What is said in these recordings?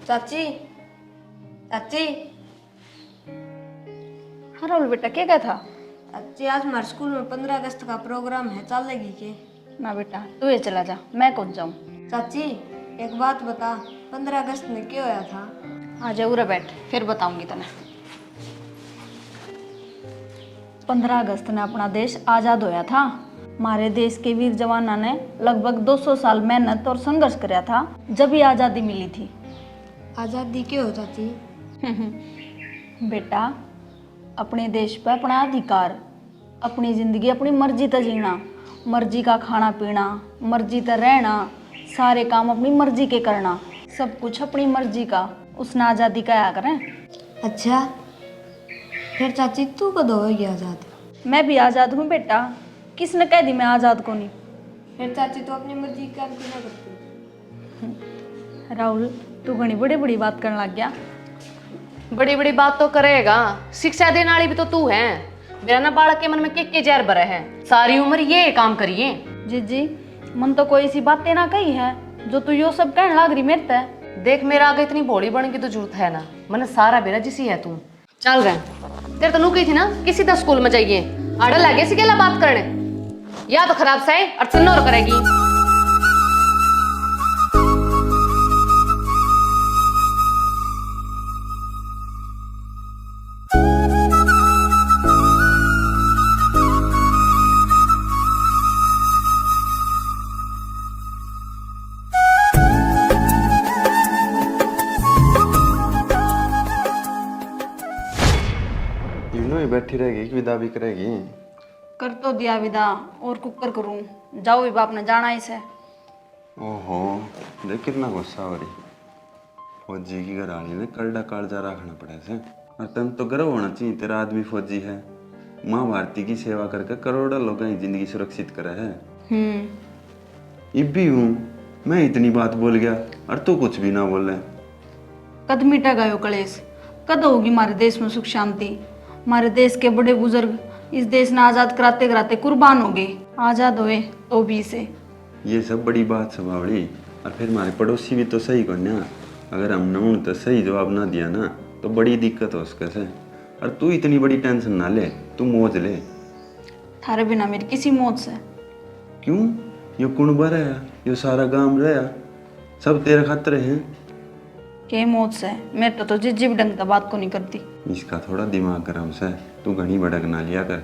चाची चाची। हाँ राहुल बेटा, क्या कहा था? चाची आज हमारे स्कूल में 15 अगस्त का प्रोग्राम है, चलेगी के? ना बेटा, तू ये चला जा, मैं कौन जाऊँ। चाची एक बात बता, 15 अगस्त में क्या होया था? आ जा उरे बैठ, फिर बताऊंगी तने। 15 अगस्त ने अपना देश आज़ाद होया था। हमारे देश के वीर जवानों ने लगभग 200 साल मेहनत और संघर्ष कराया था, जब ही आज़ादी मिली थी। आज़ादी क्यों हो चाची? बेटा, अपने देश पे अपना अधिकार, अपनी ज़िंदगी अपनी मर्जी से जीना, मर्जी का खाना पीना, मर्जी से रहना, सारे काम अपनी मर्जी के करना, सब कुछ अपनी मर्जी का, उसने आज़ादी कहा करें। अच्छा फिर चाची तू कद होगी आज़ाद? मैं भी आज़ाद हूँ बेटा, किसने कह दी मैं आज़ाद को नहीं। फिर चाची तू अपनी मर्जी का काम क्यों ना करती? राहुल, तू घनी बड़ी बड़ी बात करने लग गया। बड़ी बड़ी बात तो करेगा, शिक्षा देने वाली भी तो तू है। मेरा ना बालक के मन में के जहर भरे है, सारी उम्र ये काम करिए। जी मन तो कोई सी बातें ना कही है जो तू यो सब कहने लग रही मेरे ते। देख मेरा आगे इतनी भोली बनने की तो जरूरत है ना, मैंने सारा बेरा जिसी है तू। चल रहे तेरे तनु कही थी ना किसी दा स्कूल में जाइए, आड़ा लगे सी केला बात करने, या तो खराब सही और सुन्नोर करेगी। बैठी रहेगी कि विदा भी करेगी? कर तो दिया विदा, और कुकर करूं, जाओ भी बाप ने जाना इसे। ओहो, देख कितना गुस्सा हो रही। फौजी की घरवाली ने कलडा कालजा रखना पड़े से, और तुम तो गर्व होना चाहिए, तेरा आदमी फौजी है, माँ भारती की सेवा करके करोड़ों लोगों की जिंदगी सुरक्षित करा है। इब भी हूँ मैं इतनी बात बोल गया और तू कुछ भी ना बोल रहे। कद मिटा गयो कलेश, कद होगी हमारे देश में सुख शांति। हमारे देश के बड़े बुजुर्ग इस देश ने आजाद कराते कराते कुर्बान हो गए, आजाद हुए तो भी से। ये सब बड़ी बात स्वभावड़ी, और फिर हमारे पड़ोसी भी तो सही को ना, अगर हमने उन तो सही जवाब ना दिया ना तो बड़ी दिक्कत हो उसके से। और तू इतनी बड़ी टेंशन ना ले, तू मौज ले। थारे बिना मेरी किसी मौत से। क्यों? यो कुण रहा, यो सारा गांव रहा, सब तेरे खातिर हैं। के मौत से? मैं तो जिज्जी भी ढंग का बात को नहीं करती। इसका थोड़ा दिमाग गरम से, तू घनी भड़क ना लिया कर।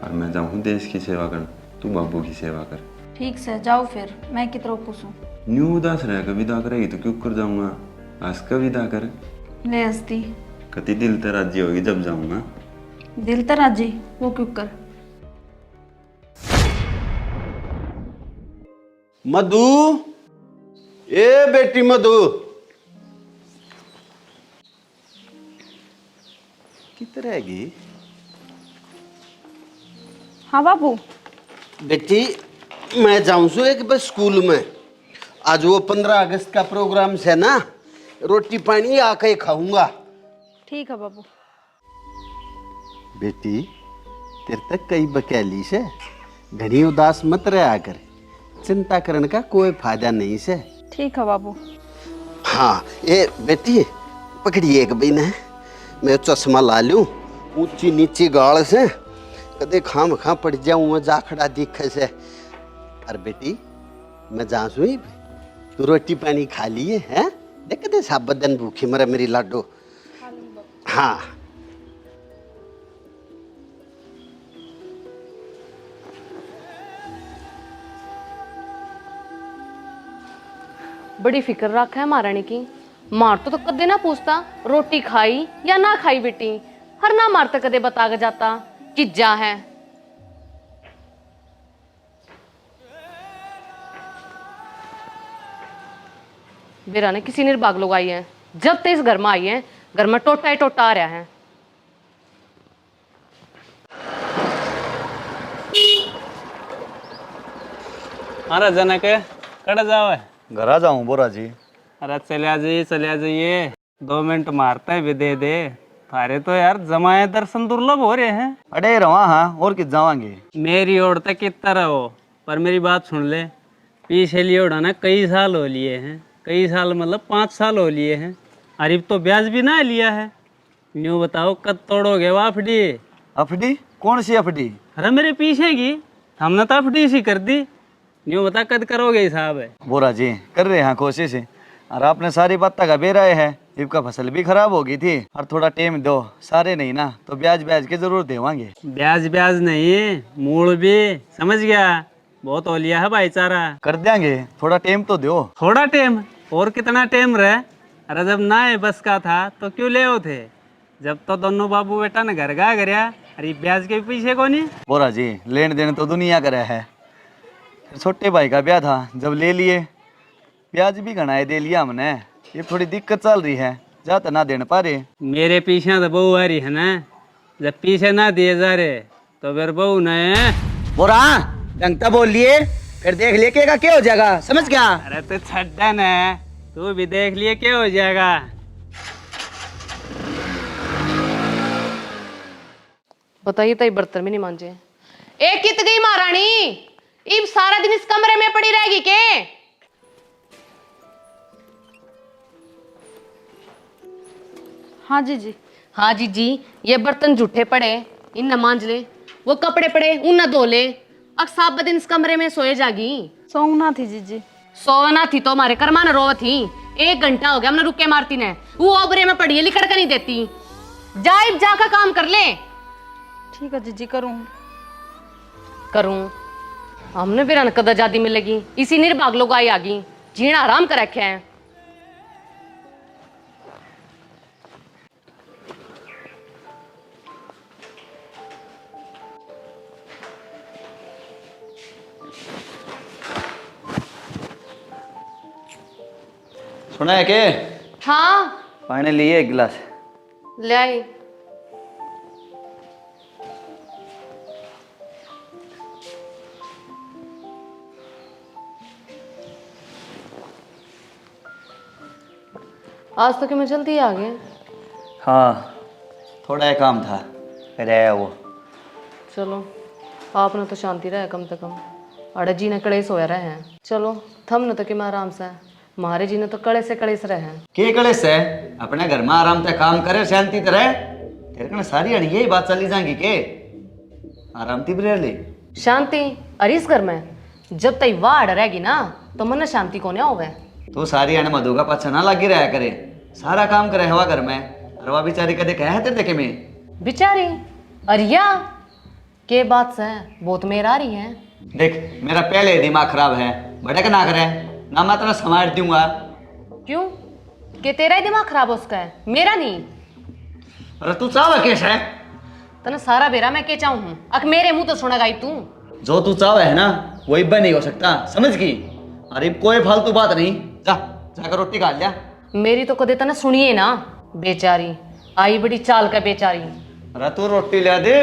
और मैं जाऊँ देश की सेवा कर, तू बाबू की सेवा कर। ठीक से जाओ, फिर मैं कितना पूछूं। न्यू उदास रह विदा करेगी तो क्यों कर जाऊंगा, हंस कर विदा कर। ले हस्ती, कति दिल तो राजी होगी जब जाऊंगा। दिल तो राजी, वो क्यों कर। मधु, ए बेटी मधु, किधर रहेगी? हाँ बाबू। बेटी मैं जाऊँ सो एक बस स्कूल में, आज वो 15 अगस्त का प्रोग्राम से ना, रोटी पानी आके खाऊंगा। ठीक है बाबू। बेटी तेरे तक कई बकैली से, घनी उदास मत रहा कर, चिंता करने का कोई फायदा नहीं से। ठीक है बाबू। हाँ ये बेटी पकड़िए एक बिन है, मैं चश्मा ला लूं, ऊंची नीची गाल से कदे खाम खा पड़ जाऊं मैं जाखड़ा दिखे से। और बेटी मैं जासू ही, तू रोटी पानी खा लिए हैं? देख दे सब बदन भूखी मरे मेरी लाडो। हाँ बड़ी फिक्र रखा है महारानी की। मार तो कदे ना पूछता रोटी खाई या ना खाई बेटी, हर ना मारता कदे बता के जाता कि जा है। बेरा ने किसी निर्भाग लोग आई है, जब ते इस घर में आई है, घर में टोटा ही टोटा आ रहा है। अरे जनक कड़ा जाओ है? घर आ जाऊं बोरा जी। अरे चले जाइए 2 मिनट मारते हैं भी दे दे। थारे तो यार जमाए दर्शन दुर्लभ हो रहे हैं। अरे रवा हाँ, और किस जावांगे। मेरी ओर तक कितना रहो, पर मेरी बात सुन ले। पीछे लिए उड़ाना कई साल हो लिए हैं, कई साल मतलब 5 साल हो लिए हैं। अरे अब तो ब्याज भी ना लिया है। न्यू बताओ कद तोड़ोगे वो एफडी? अफडी? कौन सी अफडी? अरे मेरे पीछे की हमने तो एफडी सी कर दी। न्यू बता कद करोगे हिसाब है? बोरा जी कर रहे हैं कोशिश। और आपने सारी बात का बेराए है, इनका फसल भी खराब हो गई थी और थोड़ा टाइम दो, सारे नहीं ना तो ब्याज ब्याज के जरूर देवांगे। ब्याज ब्याज नहीं, मूल भी, समझ गया? बहुत ओलिया है भाईचारा। कर देंगे, थोड़ा टाइम तो दो। थोड़ा टाइम? और कितना टाइम रहे? अरे जब ना है बस का था तो क्यों ले थे? जब तो दोनों बाबू बेटा ने घर गा गया, अरे ब्याज के पीछे को नहीं। बोरा जी लेन देन तो दुनिया का है। छोटे भाई का ब्याह था, जब ले लिए ब्याज भी घनाए दे लिया हमने। ये थोड़ी दिक्कत चल रही है, जाता ना देने पा रहे। मेरे पीछे तो बहू आ रही है ना, जब पीछे ना दिए जा रहे तो फिर बहू न। बोरा डंगता बोल लिए, फिर देख लिए क्या क्या हो जाएगा, समझ गया? अरे तो छड्डा न, तू भी देख लिए क्या हो जाएगा। बताइए तई बर्तन भी नहीं मांजे। एक कित गई महारानी, इब सारा दिन इस कमरे में पड़ी रहेगी के? हाँ जी जी। हाँ जी जी, ये बर्तन जूठे पड़े, इन न मांज ले। वो कपड़े पड़े, उन न धो ले। अब सात दिन इस कमरे में सोए जागी। सोना थी जीजी। सोना थी तो हमारे कर्मा न रोव थी। 1 घंटा हो गया हमने रुके मारती ने, वो ओबरे में पड़ी है, लिकड़ कर नहीं देती। जाइब जाकर काम कर ले। ठीक है जीजी, करूँ करूं? हमने भी रन कद आजादी मिलेगी, इसी निर्भाग लोग आई आगी, जीना आराम कर रखे हैं। सुना है के? हाँ पानी लिए एक गिलास। ले आई। आज तो कि मैं जल्दी आ गए। हाँ थोड़ा ही काम था, फिर आया वो। चलो आपने तो शांति रहे कम से कम। अड़े जी ने कड़े सोया रहे हैं। चलो थम न तो कि मैं आराम से, मारे जी ने तो कड़े से रहे हैं। के कड़े से अपने घर में आराम से काम करे, शांति तरह। तेरे कने सारी अड़ी यही बात चली जाएंगी के आराम ती ले। शांति? अरे इस घर में जब तक वाड़ रहेगी ना तो मन शांति कोने होवे। तो सारी अण मधु का पाछा ना लगी रहा करे, सारा काम करे हवा घर में। और वह बेचारी कदे कहे तेरे देखे में बिचारी? अरिया के बात से बहुत मेरा आ रही है। देख मेरा पहले दिमाग खराब है, भटक ना करे ना, मैं तेरा समार दूंगा। क्यों? कि तेरा ही दिमाग खराब हो उसका है, मेरा नहीं। अरे तू चाव कैसे है? तने सारा बेरा मैं के चाहूँ हूँ, अक मेरे मुंह तो सुना गाई तू। जो तू चाव है ना वही बन नहीं हो सकता, समझ गई? अरे कोई फालतू बात नहीं, जा जाकर रोटी खा लिया। मेरी तो कदे तने सुनिए ना। बेचारी आई बड़ी चाल का बेचारी। अरे तू रोटी ले दे।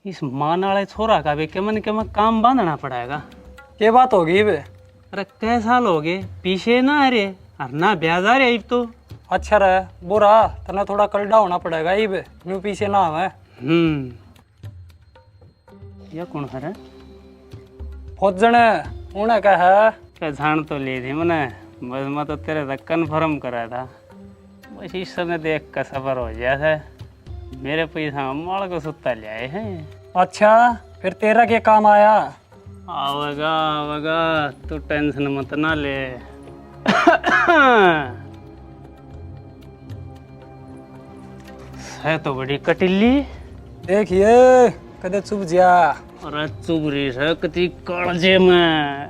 इस मान वाले छोरा का भी केमन केमन काम बांधना पड़ेगा। ये बात होगी बे। अरे कै साल हो गए पीछे ना आ रहे और ना ब्याज आ रहे। अब तो अच्छा रहे बुरा, तना थोड़ा कलडा होना पड़ेगा ये बे, न्यू पीछे ना आवे। ये कौन है? फौजने उन्हें क्या है? क्या जान तो ली थी मैंने, बस मैं तो तेरे तक कन्फर्म करा था। बस इस समय देख का सफर हो गया है। मेरे पैसा माल को सुत्ता ले आए हैं। अच्छा फिर तेरा क्या काम आया? आवेगा आवेगा, तू टेंशन मत ना ले। है तो बड़ी कटिल्ली। देखिए कदे चुप जा। अरे चुबरी से कति कालजे में।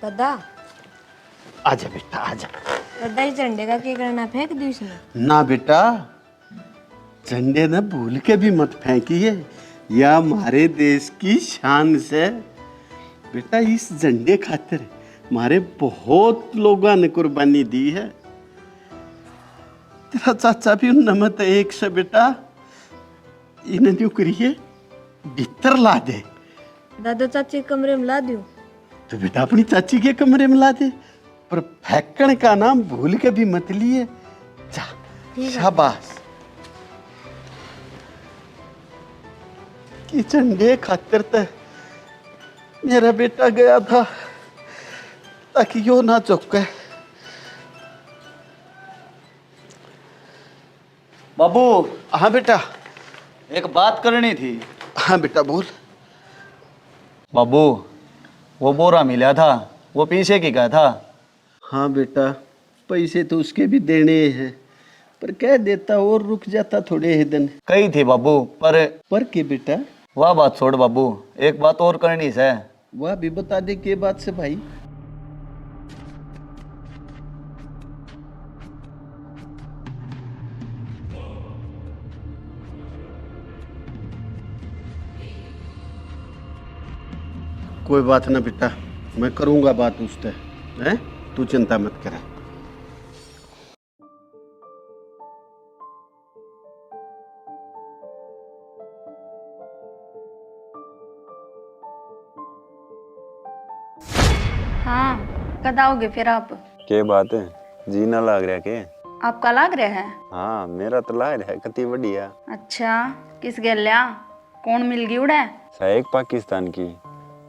दादा आजा बेटा आजा। दादा इस झंडे का क्या करना, फेंक दी उसने? ना बेटा, झंडे ना भूल के भी मत फेंकिए, यह हमारे देश की शान से। बेटा इस झंडे खातिर हमारे बहुत लोगों ने कुर्बानी दी है। तेरा चाचा भी उन नमत एक से बेटा, इन्हें जो करिए भीतर ला दे। दादा चाची के कमरे में ला दियो। तो बेटा अपनी चाची के कमरे में ला दे, पर फेंकण का नाम भूल के भी मत लिए। जा, शाबाश। किचन डे खातिर तो मेरा बेटा गया था ताकि यो ना चौके। बाबू, हाँ बेटा। एक बात करनी थी। हाँ बेटा बोल। बाबू, वो बोरा मिला था, वो पीछे की का था? हाँ बेटा, पैसे तो उसके भी देने हैं, पर कह देता और रुक जाता थोड़े ही दिन। कही थी बाबू, पर के बेटा? वह बात छोड़ बाबू, एक बात और करनी है। वह भी बता दे के बात से भाई। कोई बात ना बेटा, मैं करूंगा बात उससे, हैं? तू चिंता मत कर। हाँ, कद आओगे फिर आप? के बात है, जी ना लाग रहा के? आपका लाग रहा है? हाँ मेरा तो लाग रहा है, कति बढ़िया। अच्छा, किस गेल्या? कौन मिल गई उड़े? एक पाकिस्तान की,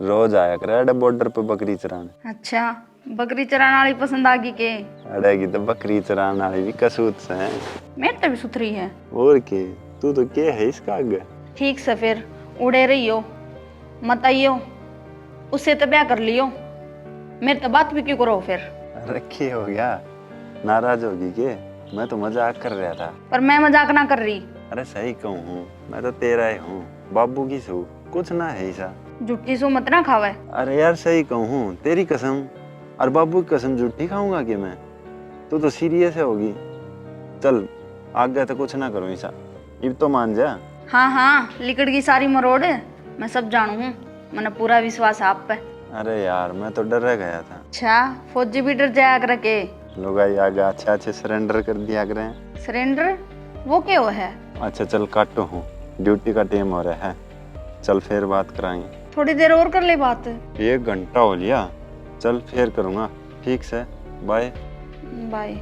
रोज आया करे बॉर्डर पे बकरी चरान। अच्छा, बकरी चराने वाली पसंद आ गई के? अरे की तो बकरी चराने वाली भी कसूत से है। मेरे तो भी सुथरी है। और के, तू तो के है इसका आगे। ठीक से फिर उड़े रहियो, मत आइयो, उससे तो ब्याह कर लियो। मेरे तो बात भी क्यों करो फिर? रखी हो गया, नाराज होगी के? मैं तो मजाक कर रहा था। पर मैं मजाक ना कर रही। अरे सही कहूँ हूँ, मैं तो तेरा ही हूँ, बाबू की सू, कुछ ना है ऐसा। झूठी सो मत ना खावे। अरे यार सही कहूँ हूँ, तेरी कसम और बाबू की कसम झूठी खाऊंगा कि मैं? तू तो सीरियस है होगी। चल आगे तो कुछ ना करो ऐसा, अब तो मान जा। हाँ हाँ, लिकड़ की सारी मरोड़ मैं सब जानू हूँ, मैंने पूरा विश्वास है आप पे। अरे यार मैं तो डर गया था। अच्छा, फौजी भी डर जाया कर के? लोग आगे अच्छे अच्छे सरेंडर कर दिया करें। सरेंडर वो क्या हो है? अच्छा चल काटो हूँ, ड्यूटी का टाइम हो रहा है, चल फिर बात कराएंगे। थोड़ी देर और कर ले बात। 1 घंटा हो लिया, चल फिर करूँगा। ठीक से, बाय बाय।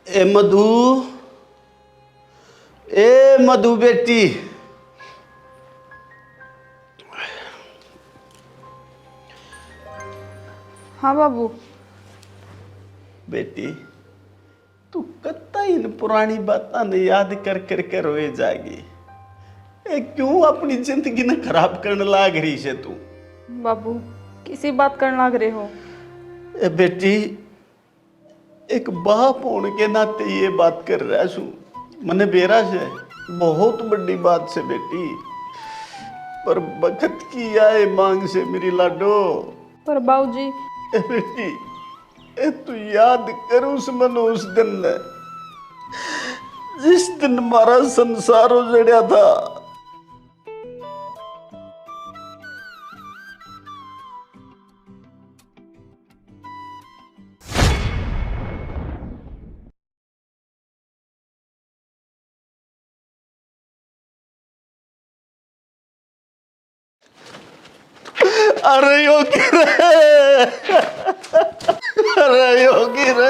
ए मधु बेटी, हाँ बाबू। बेटी तू कत्ता इन पुरानी बातां ने याद कर कर के रोए जागी। ए क्यों अपनी जिंदगी ने खराब करने लाग रही है तू? बाबू किसी बात करने लग रहे हो? ए बेटी, एक बाप होने के नाते ये बात कर रहा छू, मने बेरा से बहुत बड़ी बात से बेटी, पर बखत की आए मांग से मेरी लाडो। पर बाबूजी। ए बेटी, ए तू याद कर उस मन उस दिन ने, जिस दिन हमारा संसार उजड़िया था। अरे योगी रे, अरे योगी रे,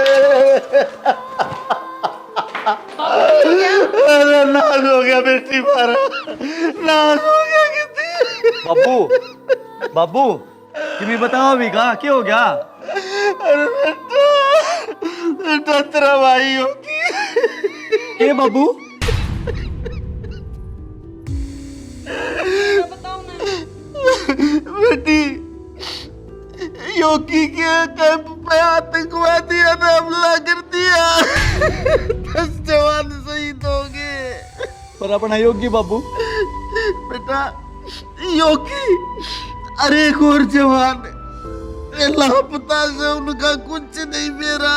अरे नाश हो गया बेटी मारा, नाश हो गया कितनी। बाबू, बाबू तुम्हें बताओ भी कहा क्या हो गया? अरे बेटा, बेटा तेरा भाई होगी। ए बाबू, बेटी योगी के कैंप पे आतंकवादियों ने हमला कर दिया, 10 जवान शहीद हो गए। पर अपना योगी बाबू? बेटा योगी, अरे एक और जवान लापता से, उनका कुछ नहीं मेरा,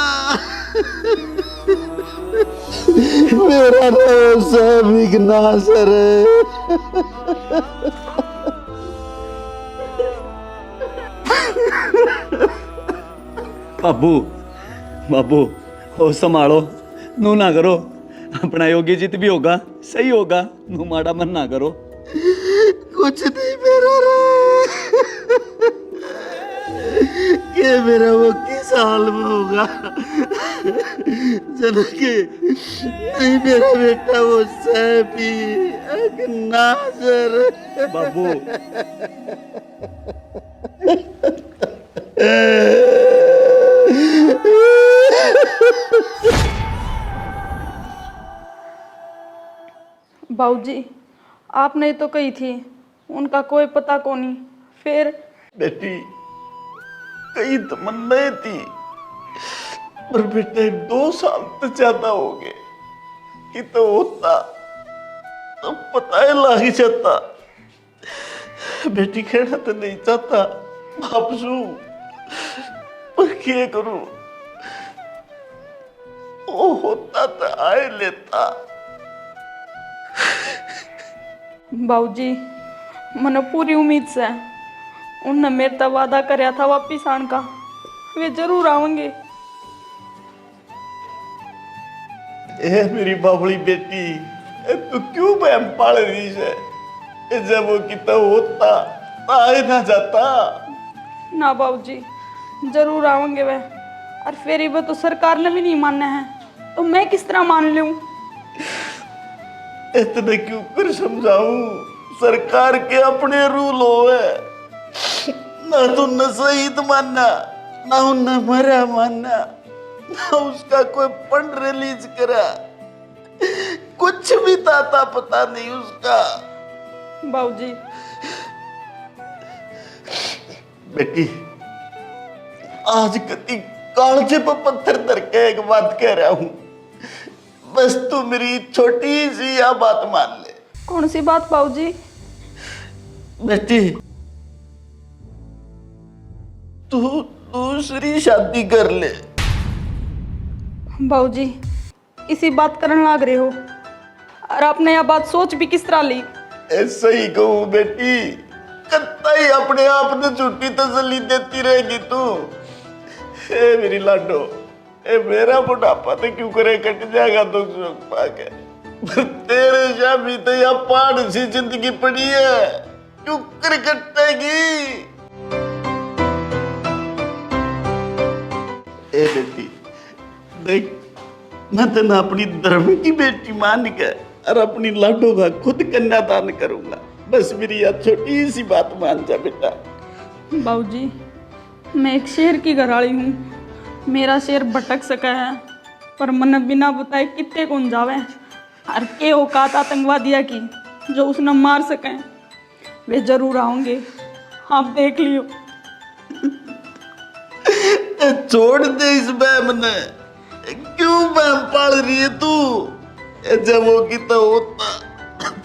मेरा नाम सब विघ्नासर है। बाबू बाबू हो संभालो, नू ना करो। अपना योगी जीत भी होगा, सही होगा, नू माड़ा मन ना करो। कुछ नहीं मेरा रे, ये मेरा वो किस हाल में होगा जन के नहीं मेरा बेटा वो सैफी नाजर। बाबू बाबूजी आपने तो कही थी उनका कोई पता को नहीं, फिर बेटी कई तमन्नाएं थी, पर बेटे 2 साल तो ज्यादा हो गए कि तो होता तो पता ही लग जाता। बेटी कहना तो नहीं चाहता बापसू, पर क्या करूं, वो होता तो आए लेता। बाबूजी मने पूरी उम्मीद से उनने मेरे तक वादा कराया था वापिस आने का, वे जरूर आवेंगे। ए मेरी बाबड़ी बेटी, तू क्यों बहम पाल रही है? जब वो कितना होता आए ना जाता। ना बाबूजी जरूर आवेंगे वे, और फिर वो तो सरकार ने भी नहीं मानना है, तो मैं किस तरह मान लूं? इतने क्यों कर समझाऊं, सरकार के अपने रूल होवे, ना तुमने शहीद मानना, ना उन्हें मरा मानना, ना उसका कोई फंड रिलीज करा, कुछ भी ताता पता नहीं उसका। बाबूजी बेटी आज कति कालजे पर पत्थर धर के एक बात कह रहा हूं, बस तू मेरी छोटी सी यह बात मान ले। कौन सी बात बाबूजी? बेटी तू दूसरी शादी कर ले। बाबूजी इसी बात करने लग रहे हो, और आपने यह बात सोच भी किस तरह ली? ऐसा ही कहूँ बेटी, कत्ता ही अपने आप ने झूठी तसल्ली देती रहेगी तू। ए मेरी लाडो, ए मेरा बुढ़ापा तो क्यों करे कट जाएगा तो पाके, पर तेरे शामी तो यह पहाड़ सी जिंदगी पड़ी है, क्यों कर कटेगी? ए बेटी देख, मैं तो ना अपनी धर्म की बेटी मान के और अपनी लाडो का खुद कन्यादान करूंगा, बस मेरी यह छोटी सी बात मान जा बेटा। बाबूजी मैं एक शेर की घराड़ी हूँ, मेरा शेर भटक सका है, पर मन बिना बताए कितने कौन जावे, और के औकात आतंकवादिया की जो उसने मार सके, वे जरूर आएंगे, आप देख लियो। छोड़ दे इस बहम ने, क्यों बहम पाल रही है तू? जब वो कितना होता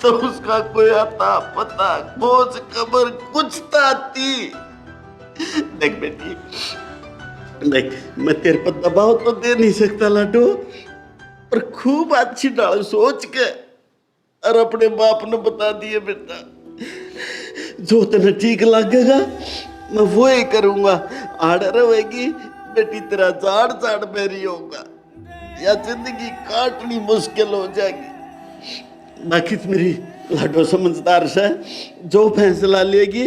तो उसका कोई आता पता खोज खबर कुछ तो आती। देख बेटी देख, मैं तेरे पर दबाव तो दे नहीं सकता लाडो, पर खूब अच्छी डाल सोच के और अपने बाप ने बता दिए बेटा, जो तेने ठीक लगेगा मैं वो ही करूंगा। आड़ रहेगी बेटी, तेरा झाड़ झाड़ मेरी होगा, या जिंदगी काटनी मुश्किल हो जाएगी। बाकी तो मेरी लाडो समझदार से जो फैसला लेगी,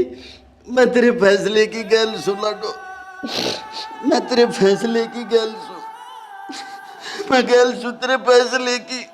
मैं तेरे फैसले की गैल सुन लाडो, मैं तेरे फैसले की गैल सुन, मैं गैल सुन तेरे फैसले की।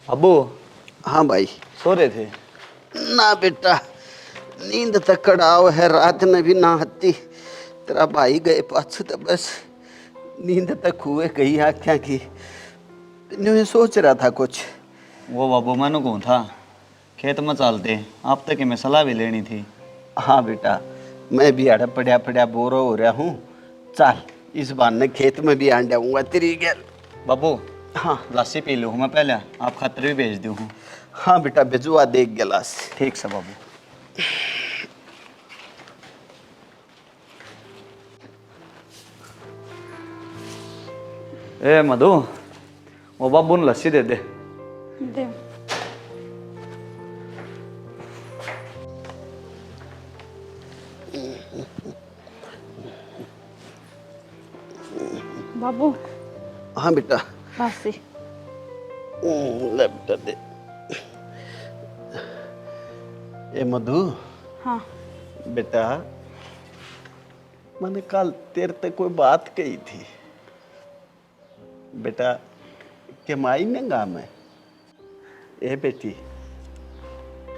अबू हाँ भाई। सो रहे थे? ना बेटा, नींद तक कड़ाव है, रात में भी ना हती, तेरा भाई गए पाछू तो बस नींद तक हुए कहीं आख्या की मैं सोच रहा था कुछ। वो बाबू मैंने कौन था खेत में चलते आप तक मैं सलाह भी लेनी थी। हाँ बेटा, मैं भी आड़ा पड़ा पड़ा बोर हो रहा हूँ। चल इस बहाने खेत में भी आंड आऊँगा तेरी गैल। बाबू हाँ लस्सी पी लूँ मैं पहले, आप खातर भी भेज दूँ। हाँ बेटा, भिजवा दे एक गिलास। ठीक से बाबू। ए मधु, वो बाबू ने लस्सी दे दे। दे। बाबू हाँ बेटा। लस्सी। ले बेटा दे। ए मधु। हाँ बेटा, मैंने कल तेरे तक कोई बात कही थी बेटा कि माई ने गा मैं। ए बेटी,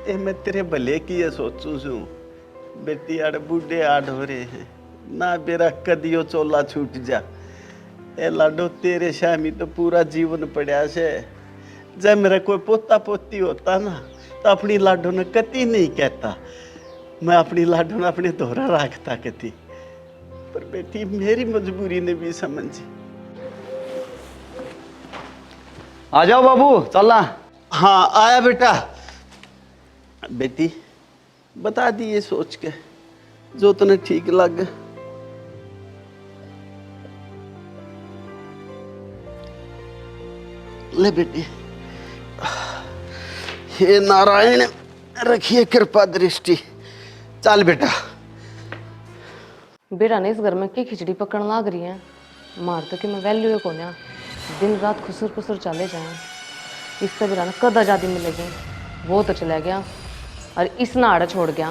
ए मैं तेरे भले की ये सोचूं छूं। बेटी आड़ बूढ़े आड़ हो रहे हैं ना, बेरा कदियो चोला छूट जा। ए लाडो तेरे शामी तो पूरा जीवन पड़ा से। जब मेरा कोई पोता पोती होता ना तो अपनी लाडो ने कति नहीं कहता, मैं अपनी लाडो ने अपने दोहरा रखता कति। पर बेटी मेरी मजबूरी ने भी समझी। आ जाओ बाबू चलना। हाँ आया बेटा। बेटी बता दी ये सोच के जो तुम्हें ठीक लगे। ले बेटी, हे नारायण रखिए कृपा दृष्टि। चल बेटा। बेरा ने इस घर में की खिचड़ी पकड़न लाग रही है। मार तो कि मैं वैल्यू को ना दिन रात खुसर खुसर चले जाए। इससे बेरा ने कद आज़ादी मिलेगी। वो तो चला गया और इस नाड़ा छोड़ गया।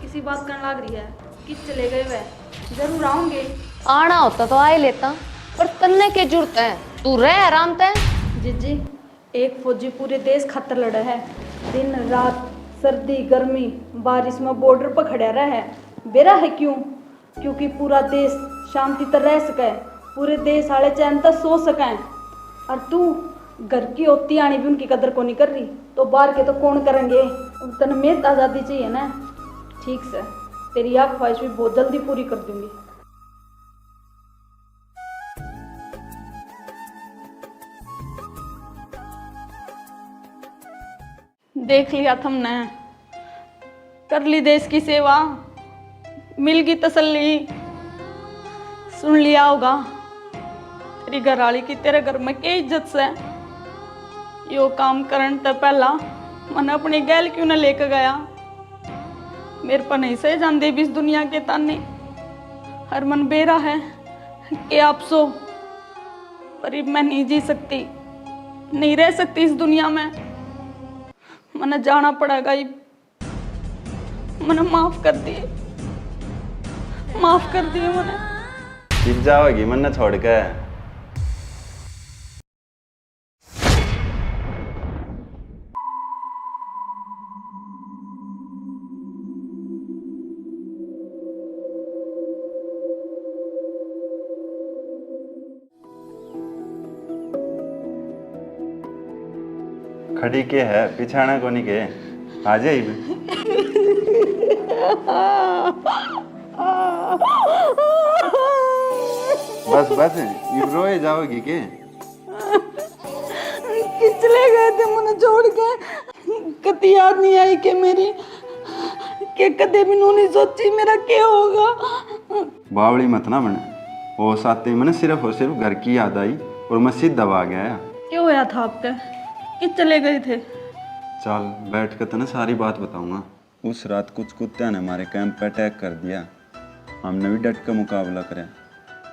किसी बात करने लग रही है कि चले गए वह, जरूर आऊंगे। आना होता तो आ ही लेता, पर तन्ने की जरूरत है, तू रह आराम ते। जीजी, एक फौजी पूरे देश खातर लड़ा है, दिन रात सर्दी गर्मी बारिश में बॉर्डर पर खड़ा रहा है। बेरा है क्यों? क्योंकि पूरा देश शांति तर रह सके, पूरे देश वाले चैन तक सो सकें। और तू घर की होती आनी भी उनकी कदर को नहीं कर रही, तो बाहर के तो कौन करेंगे? तन में आज़ादी चाहिए ना। ठीक से तेरी यह ख्वाहिश भी बहुत जल्दी पूरी कर दूंगी। देख लिया तुमने, कर ली देश की सेवा, मिल गई तसल्ली। सुन लिया होगा तेरी घरवाली की तेरे घर में क्या इज्जत से। यो काम करने तो पहला मन अपनी गैल क्यों न लेकर गया। मेरे पर नहीं सह जाते भी इस दुनिया के ताने। हर मन बेरा है कि आप सो, पर मैं नहीं जी सकती, नहीं रह सकती इस दुनिया में। मने जाना पड़ेगा। मने माफ कर दिए, माफ कर दिए मने। छिप जाओगी मन न छोड़ के। खड़ी के है पिछाना कोनी के आ जाई। बस बस ये रोए जाओगी के? चले गए थे मुझे छोड़ के, कभी याद नहीं आई कि मेरी के कदे भी नहीं सोची मेरा क्या होगा। बावड़ी मत ना बने। वो साथ मैंने सिर्फ और सिर्फ घर की याद आई और मैं सीधा आ गया। क्या होया था आपका कि चले गए थे? चल बैठ कर तो ना सारी बात बताऊंगा। उस रात कुछ कुत्ते ने हमारे कैंप पर अटैक कर दिया। हमने भी डट कर मुकाबला करा,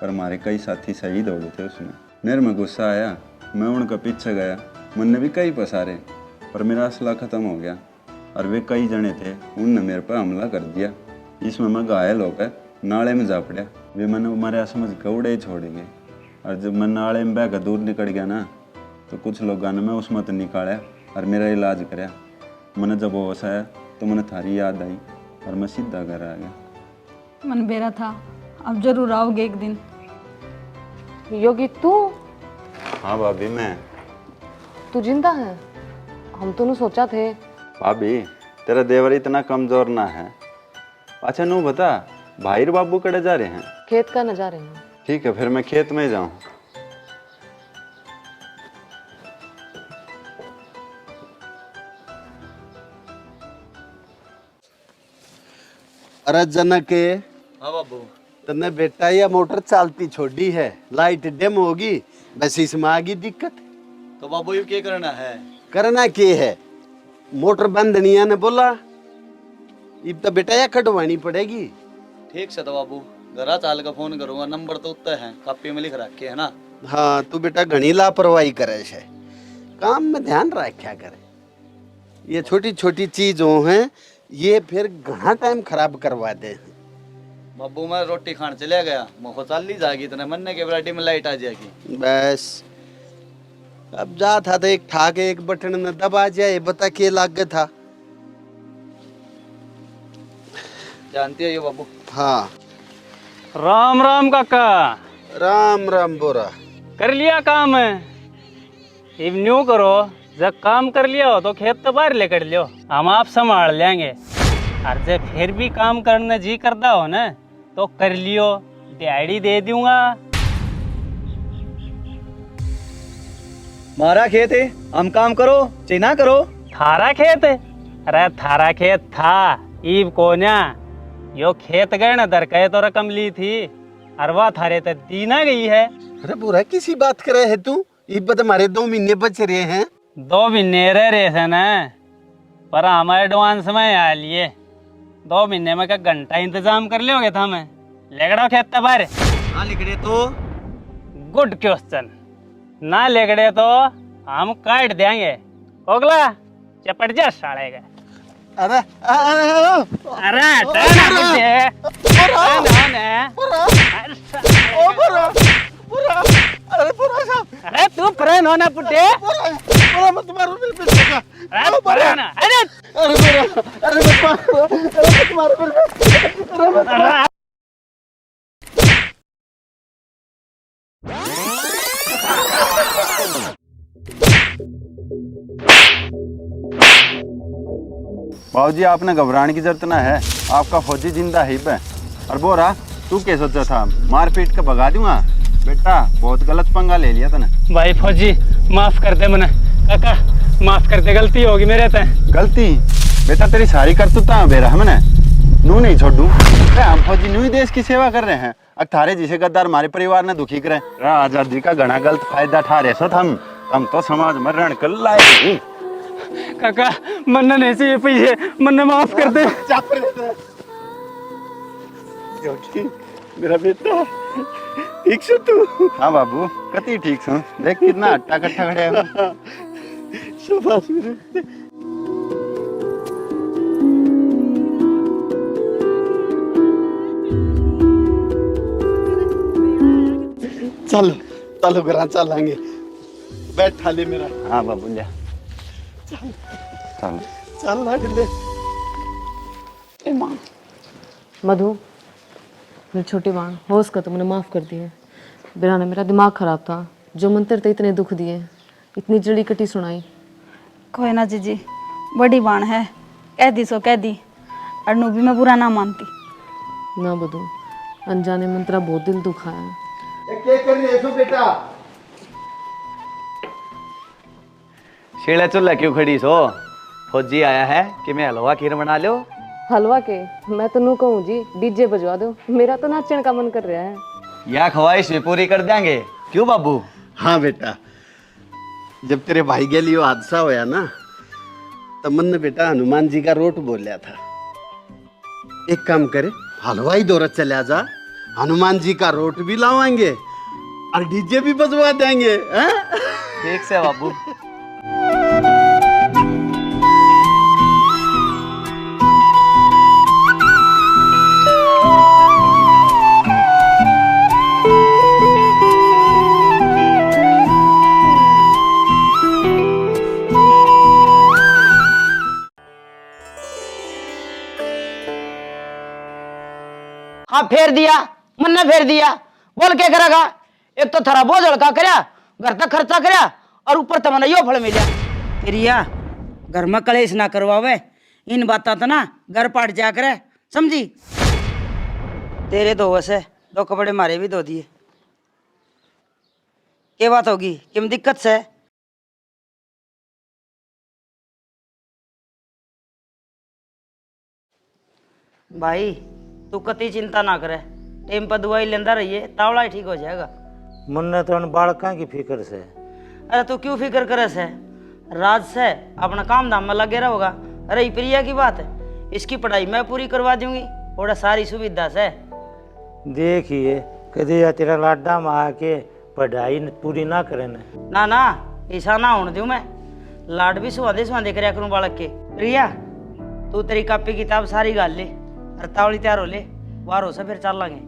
पर हमारे कई साथी शहीद हो गए थे उसमें। मेरे में गुस्सा आया, मैं उनका पीछे गया। मैंने भी कई पसारे, पर मेरा असला ख़त्म हो गया और वे कई जने थे, उनने मेरे पर हमला कर दिया। इसमें मैं घायल होकर नाले में जा पड़ा। वे मैंने हमारे समझ गौड़े ही छोड़ गए। और जब मैं नाले में बह कर दूर निकल गया ना, तो कुछ लोगों ने मैं उसमें तो निकाला और मेरा इलाज कराया। मैंने जब होश आया तो मैंने थारी याद आई और मैं सीधा घर आ गया। मन बेरा था, अब जरूर आओगे एक दिन। योगी तू हाँ भाभी मैं। तू जिंदा है? हम तो नहीं सोचा थे। भाभी तेरा देवर इतना कमजोर ना है। अच्छा नू बता, भाई और बाबू कड़े जा रहे हैं? खेत का नजारे हैं। ठीक है फिर मैं खेत में जाऊं। अरे जनक हाँ बाबू। तने बेटा ये मोटर चलती छोड़ी है, लाइट डिम होगी, बस इसमें आ गई दिक्कत। तो बाबू ये क्या करना है? करना क्या है, मोटर बंद नहीं है ने बोला, अब तो बेटा ये कटवानी पड़ेगी। ठीक से तो बाबू, घरा चाल का फोन करूंगा, नंबर तो उत्तर है, कापी में लिख रखे है ना। हाँ तू बेटा घनी लापरवाही करे है, काम में ध्यान रखा करे। ये छोटी छोटी चीजों हैं, ये फिर घना टाइम खराब करवा दे। बाबू मैं रोटी खान चले गया, मोह चाल ली जाएगी, इतने मन्ने के वैरायटी में लाइट आ जाएगी। बस अब जा था तो एक ठा के एक बटन न दबा जाए, बता के लाग था। जानती है ये बाबू। हाँ राम राम काका। राम राम बोरा। कर लिया काम है? अब न्यू करो, जब काम कर लिया हो तो खेत तो बाहर लेकर लियो, हम आप संभाल लेंगे। और जब फिर भी काम करने जी करता हो ना तो कर लियो, दिहाड़ी दे दूंगा। मारा खेत है, हम काम करो चाहे ना करो। थारा खेत है? अरे थारा खेत था, ईब कोन्या यो खेत गए ना दर कहे तो रकम ली थी, अरवा थारे तो दीना गई है। अरे बुरा किसी बात करे है तू, इब हमारे 2 महीने बच रहे हैं। 2 महीने रह रहे थे ना, पर हम एडवांस में आ लिए। 2 महीने में का घंटा इंतजाम कर लियोगे था मैं लेगड़ो खेत तबारे। हाँ लिखड़े तो। Good question. ना लेगड़े तो हम काट देंगे। कोगला चपट जा साले का। अरे अरे हटा ना मुझे। अरे तू परेन हो ना पुटे। मत मारो मेरे बेटे का। अरे परेन। अरे मत मारो मेरे। बाबूजी आपने घबराने की जरूरत ना है, आपका फौजी जिंदा है पे। और बोरा तू क्या सोचा था, मार पीट के भगा दूंगा? बेटा बहुत गलत पंगा ले लिया तने। भाई फौजी माफ कर दे मने। काका माफ कर दे, गलती होगी मेरे से। गलती? बेटा तेरी सारी करतूता बेरा हमने नू नहीं छोड़ू। हम फौजी नू ही देश की सेवा कर रहे हैं, अब थारे जिसे गद्दार हमारे परिवार ने दुखी करे। आजादी का घना गलत फायदा ठा रहे सो हम तो समाज में रण कर लाए। काका मन्ना नहीं चाहिए पैसे, मन्ना माफ कर दे। मेरा बेटा ठीक से तू? हाँ बाबू कति ठीक सो, देख कितना अट्टा कट्ठा खड़े हो। शाबाश मेरे बेटे। चलो चलो घर चलेंगे, बैठा ले मेरा। हाँ बाबू ले चल चल चल लाडले। मधु मेरी छोटी बहन, हो उसका तो मैंने माफ़ कर दिया। बिना ने मेरा दिमाग ख़राब था, जो मंत्र थे इतने दुख दिए, इतनी जड़ी कटी सुनाई। कोई ना जीजी, बड़ी बाण है, कह दी सो कह दी, अनु भी मैं बुरा ना मानती। ना मधु, अनजाने मंत्रा बहुत दिल दुखाया। क्या कर रही है सो बेटा? शेड़ा चुल्ला क्यों खड़ी सो? फौजी आया है कि मैं हलवा खीर बना लो। हलवा के मैं तो नू कहूँ जी, डीजे बजवा दो, मेरा तो नाचने का मन कर रहा है। या ख्वाहिश भी पूरी कर देंगे, क्यों बाबू? हाँ बेटा, जब तेरे भाई के लिए हादसा होया ना, तब मन ने बेटा हनुमान जी का रोट बोलिया था। एक काम करे, हलवा ही दौरा चला जा, हनुमान जी का रोट भी लावाएंगे और डीजे भी बजवा देंगे। हैं? ठीक से बाबू। हाँ फेर दिया, मन्ना फेर दिया, बोल क्या करेगा? एक तो थारा बोझ हल्का करया, घर तक खर्चा करया और ऊपर तमने यो फल मिला। प्रिया घर में कलेश ना करवावे, इन बाता तो ना घर पाट जा करे, समझी। तेरे दो वैसे 2 कपड़े मारे भी धो दिए। क्या बात होगी, किम दिक्कत से? भाई तू कति चिंता ना करे, टाइम पर दवाई लेंदा रहिए, तावड़ा ही ठीक हो जाएगा। मुन्ने तो उन बालका की फिक्र से। अरे तू क्यों फिक्र करे से, राज से अपना काम धाम में लगे रहोगा। अरे प्रिया की बात है, इसकी पढ़ाई मैं पूरी करवा दूंगी और सारी सुविधा से। देखिए कदे या तेरा लाडा में आके पढ़ाई पूरी ना करे ना ना, ऐसा ना होने दूं मैं। लाड भी सुहादे सुहादे करया करूं बालक के। प्रिया तू तेरी कापी किताब सारी गाल ले, तावड़ी तैयार हो ले, बाहर हो से फिर चल लांगे।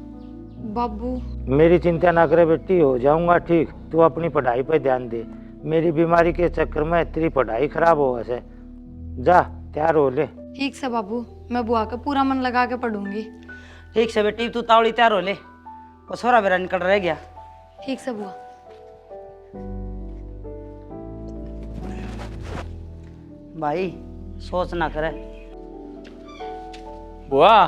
बाबू मेरी चिंता ना करे बेटी, हो जाऊंगा ठीक। तू अपनी पढ़ाई पे ध्यान दे, मेरी बीमारी के चक्कर में तेरी पढ़ाई खराब हो वैसे। जा तैयार हो ले। ठीक से बाबू, मैं बुआ का पूरा मन लगा के पढ़ूंगी। ठीक से बेटी, तू तावड़ी तैयार हो ले, वो सोरा मेरा निकल रह गया। ठीक से बुआ। भाई सोच ना करे। बुआ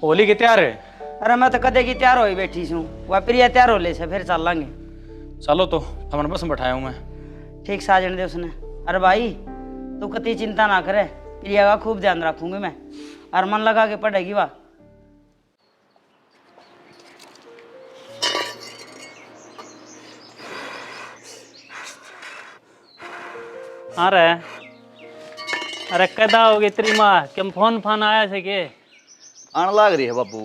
होली के तैयार है? अरे मैं तो कदे की तैयार हो बैठी हूँ, वह प्रिया तैयार हो ले से फिर चल लांगे। चलो तो हमारे बस में बैठाया हूँ मैं। ठीक साजन दे उसने। अरे भाई तू कति चिंता ना करे, प्रिया का खूब ध्यान रखूंगी मैं, और मन लगा के पढ़ेगी वाह। अरे कदा हो गई तेरी माँ, क्यों फोन आया से के? आने लाग रही है बापू।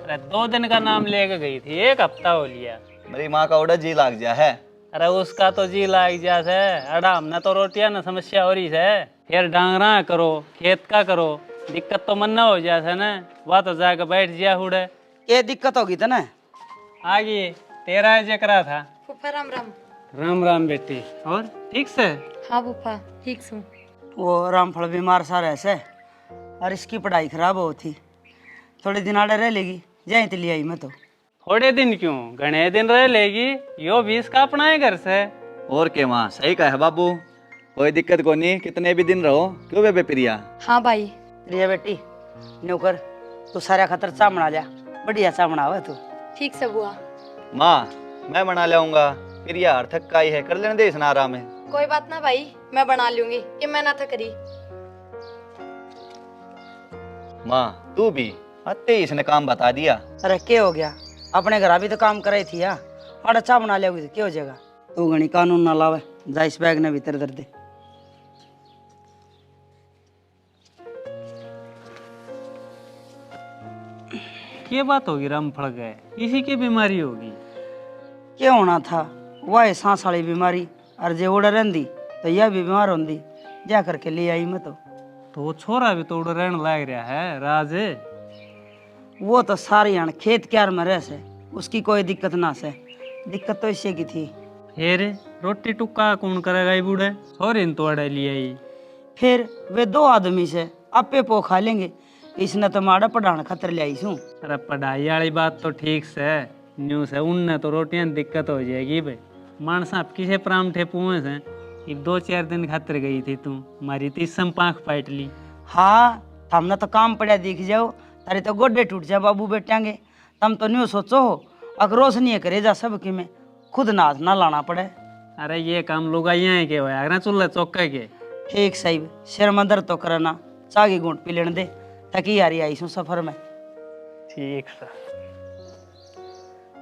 अरे 2 दिन का नाम लेके गई थी, 1 हफ्ता हो लिया। मेरी माँ का ओडा जी लाग जा है। अरे उसका तो जी लाग जा से, अड़ा हमने तो रोटियां ना समस्या हो रही है। फिर डांगरा करो, खेत का करो, दिक्कत तो मन ना हो जा से ना, वह तो जाकर बैठ जा हुड़े। ये दिक्कत होगी तो ना आगे तेरा जकरा था। फूफा राम राम। राम राम बेटी, और ठीक से? हाँ फूफा ठीक से। वो रामफल बीमार सा रह से, और इसकी पढ़ाई खराब हो थी, थोड़े दिन आड़े रह लेगी, जाए तो ले आई मैं तो। थोड़े दिन क्यों, घने दिन रह लेगी, यो 20 का अपना है घर से। और के माँ सही कहा है बाबू, कोई दिक्कत को नहीं, कितने भी दिन रहो। क्यों बेबे प्रिया? हाँ भाई। प्रिया बेटी नौकर, तू सारा खतर चा बना जा, बढ़िया चा बनावे तू। ठीक से बुआ। माँ मैं बना लाऊंगा, प्रिया हर थक काई है, कर लेने दे इसना आराम है। कोई बात ना भाई, मैं बना लूंगी, कि मैं ना था करी। माँ तू भी अत्ते इसने काम बता दिया। अरे क्या हो गया, अपने घर भी तो काम कराई थी यार, और अच्छा बना लिया क्या हो जाएगा। तू घनी कानून ना लावे, जा इस बैग ने भीतर दर दे। ये बात होगी, रामफल गए, इसी की बीमारी होगी। क्या होना था, वह सांस वाली बीमारी, और जे उड़ रही तो यह भी बीमार होंगी, जा करके ले आई मैं तो वो छोरा भी तो उड़ रहने लग रहा है राज। वो तो सारी हण खेत क्यार में रह से, उसकी कोई दिक्कत ना से, दिक्कत तो इससे की थी। फिर रोटी टुक्का कौन करेगा ये बूढ़े, छोरी तो अड़े लिए ही। फिर वे 2 आदमी से आपे पो खा लेंगे, इसने तो माड़ा पढ़ाने खतर ले आई छू। अरे पढ़ाई वाली बात तो ठीक से न्यू से, उनने तो रोटियां दिक्कत हो जाएगी भाई। मानसा किसे परामठे पुए से, ये 2-4 दिन खातर गई थी तू, मारी ती संपाख पाट ली। हाँ हमने तो काम पड़ा दिख जाओ, तारे तो गोडे टूट जा बाबू बेटांगे। तम तो न्यू सोचो हो, अगर रोशनी करे जा सब की में खुद नाथ ना लाना पड़े। अरे ये काम लोग यहाँ के हो यार, चूल्हा चौके के। ठीक साहिब, सिर में दर्द तो करना, चागी घूंट पी लेने दे, थकी यारी आई सू सफर में। ठीक है।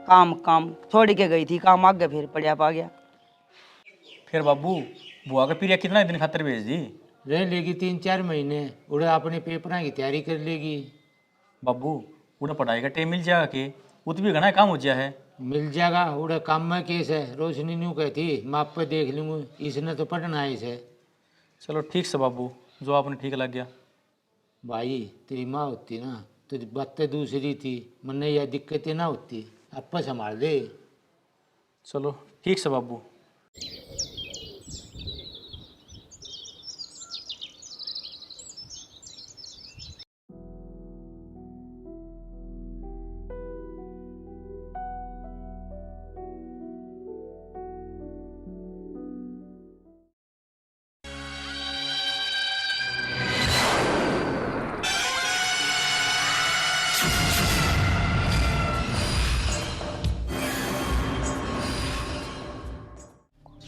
काम छोड़ के गई थी, काम आगे फिर पड़ा पा गया। फिर बाबू बुआ का पीरिया कितना दिन खातर भेज दी? रह लेगी 3-4 महीने, उड़े अपने पेपरों की तैयारी कर लेगी। बाबू उन्हें पढ़ाई का टाइम मिल जाएगा कि उत भी घना काम हो जाए है। मिल जाएगा, उड़े काम में केस है, रोशनी न्यू कहती माप पे देख लूँगी, इसने तो पढ़ना है इसे। चलो ठीक से बाबू, जो आपने ठीक लग गया। भाई तेरी माँ होती ना तो बातें दूसरी थी, मन यह दिक्कतें ना होती, अब संभाल दे। चलो ठीक से बाबू।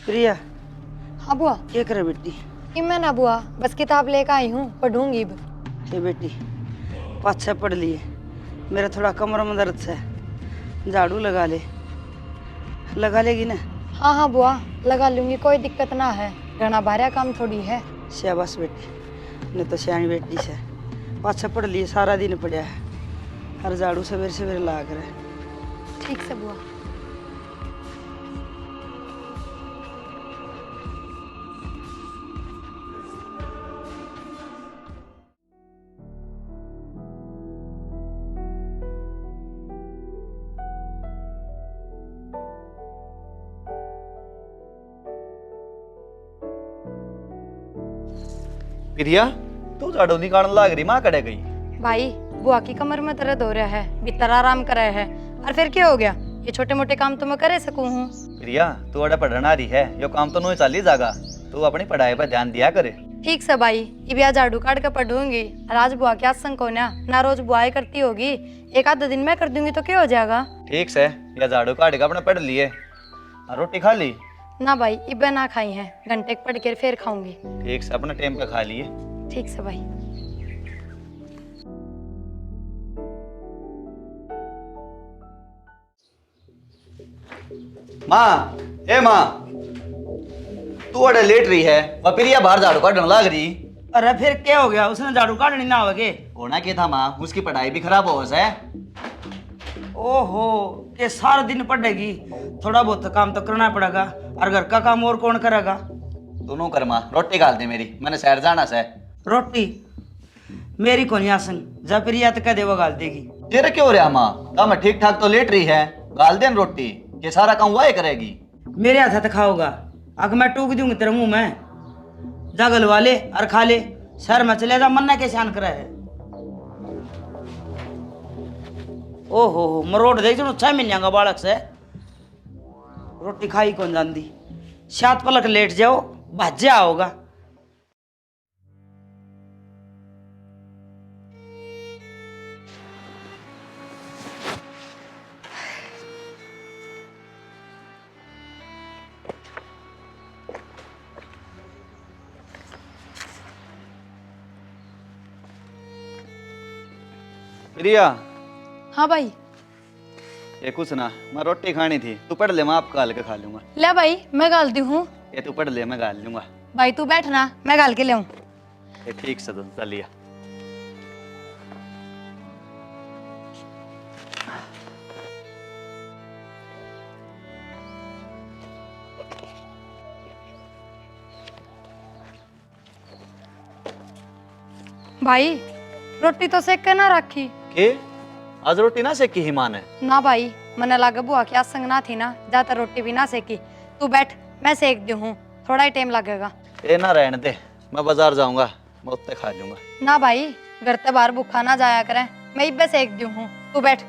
प्रिया हाँ बुआ। क्या करे बेटी? कि मैं ना बुआ, बस किताब लेकर आई हूँ, पढ़ूंगी अब। ये बेटी 5-6 पढ़ लिए, मेरा थोड़ा कमर में दर्द है, झाड़ू लगा लेगी ना? हाँ हाँ बुआ, लगा लूंगी, कोई दिक्कत ना है, घना भारा काम थोड़ी है। शाबाश बेटी, नहीं तो सियानी बेटी से 5-6 पढ़ लिए, सारा दिन पढ़ा है, हर झाड़ू सवेरे सवेरे ला कर। ठीक से बुआ। प्रिया तू झाड़ू निकालने लाग रही, माँ कड़े गई? भाई बुआ की कमर में दर्द हो रहा है, भीतर आराम कर रहा है, और फिर क्या हो गया? ये छोटे मोटे काम तो मैं करे सकूं हूँ। प्रिया तू अड़ा पढ़ना रही है, यो काम तो नहीं चाली जागा, तू अपनी पढ़ाई पर ध्यान दिया करे। ठीक से भाई, ये आज झाड़ू काट कर पढ़ूंगी, और आज बुआ क्या संग को ना रोज बुआई करती होगी, एक आधा दिन मैं कर दूंगी तो क्या हो जाएगा? ठीक से, या झाड़ू काट के अपने पढ़ लिए, और रोटी खा ली? ना भाई, इब्बे ना खाई है, घंटे पढ़ कर फिर खाऊंगी। ठीक से, अपने टाइम पे खा लिए। ठीक से भाई। माँ, ए माँ, तू अड़े लेट रही है, और प्रिया बाहर झाड़ू काटने लाग रही। अरे फिर क्या हो गया? उसने झाड़ू काटनी ना होगे? होना क्या था माँ, उसकी पढ़ाई भी खराब हो है। ओहो, के सारा दिन पढ़ेगी, थोड़ा बहुत काम तो करना पड़ेगा, और घर का काम और कौन करेगा? दोनों कर माँ, रोटी गाल दे मेरी, मैंने शहर जाना से। रोटी मेरी को नहीं आसन, जब प्रिया तो कह दे वो गाल देगी। तेरे क्यों रहा माँ, काम ठीक ठाक तो लेट रही है, गाल दे रोटी, ये सारा काम वही करेगी। मेरे हाथ तो खाओगा, अगर मैं टूक दूंगी तेरे मुंह में, जागल वाले और खा ले, शहर में चले जा, मन्ना के शान करे है। ओहो, मरोड़ देख जो 6 महीने का बालक से रोटी खाई कौन जानती, 7 पलक लेट जाओ भाज्या होगा। प्रिया। हाँ भाई। ये कुछ ना, मैं रोटी खानी थी, तू पढ़ ले, मैं आप गाल के खा लूंगा। ले भाई, मैं गाल दी हूँ। ये तू पढ़ ले, मैं गाल लूंगा। भाई तू बैठ ना, मैं गाल के ले आऊं। ये ठीक से, चलिए। भाई रोटी तो सेक के ना रखी के? आज रोटी ना सेकी ही माँ ने? ना भाई, मने लागे बुआ की आज संग ना थी ना, ज्यादा रोटी भी ना सेकी। तू बैठ, मैं सेक दी हूँ, थोड़ा ही टाइम लगेगा। ए ना रहने दे, मैं बाजार जाऊंगा, मैं उत्ते खा लूंगा। ना भाई, घर ते बाहर भूखा ना जाया करे, मैं इब्बे सेक दी हूँ, तू बैठ।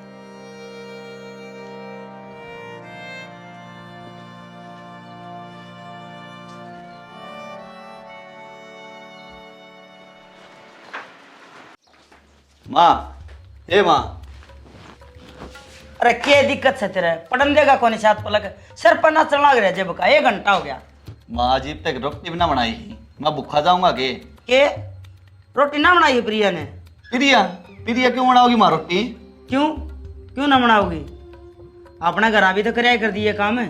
माँ, ए माँ। अरे क्या दिक्कत है तेरे, पढ़न देगा कौन 7 पलक, सर पर ना चला गया जब का 1 घंटा हो गया। माँ अजीब तक रोटी भी ना बनाई, मैं भूखा जाऊंगा के? रोटी ना बनाई प्रिया ने? प्रिया क्यों बनाओगी माँ रोटी? क्यों ना बनाओगी? अपना घर अभी तो कराया कर दिए काम है,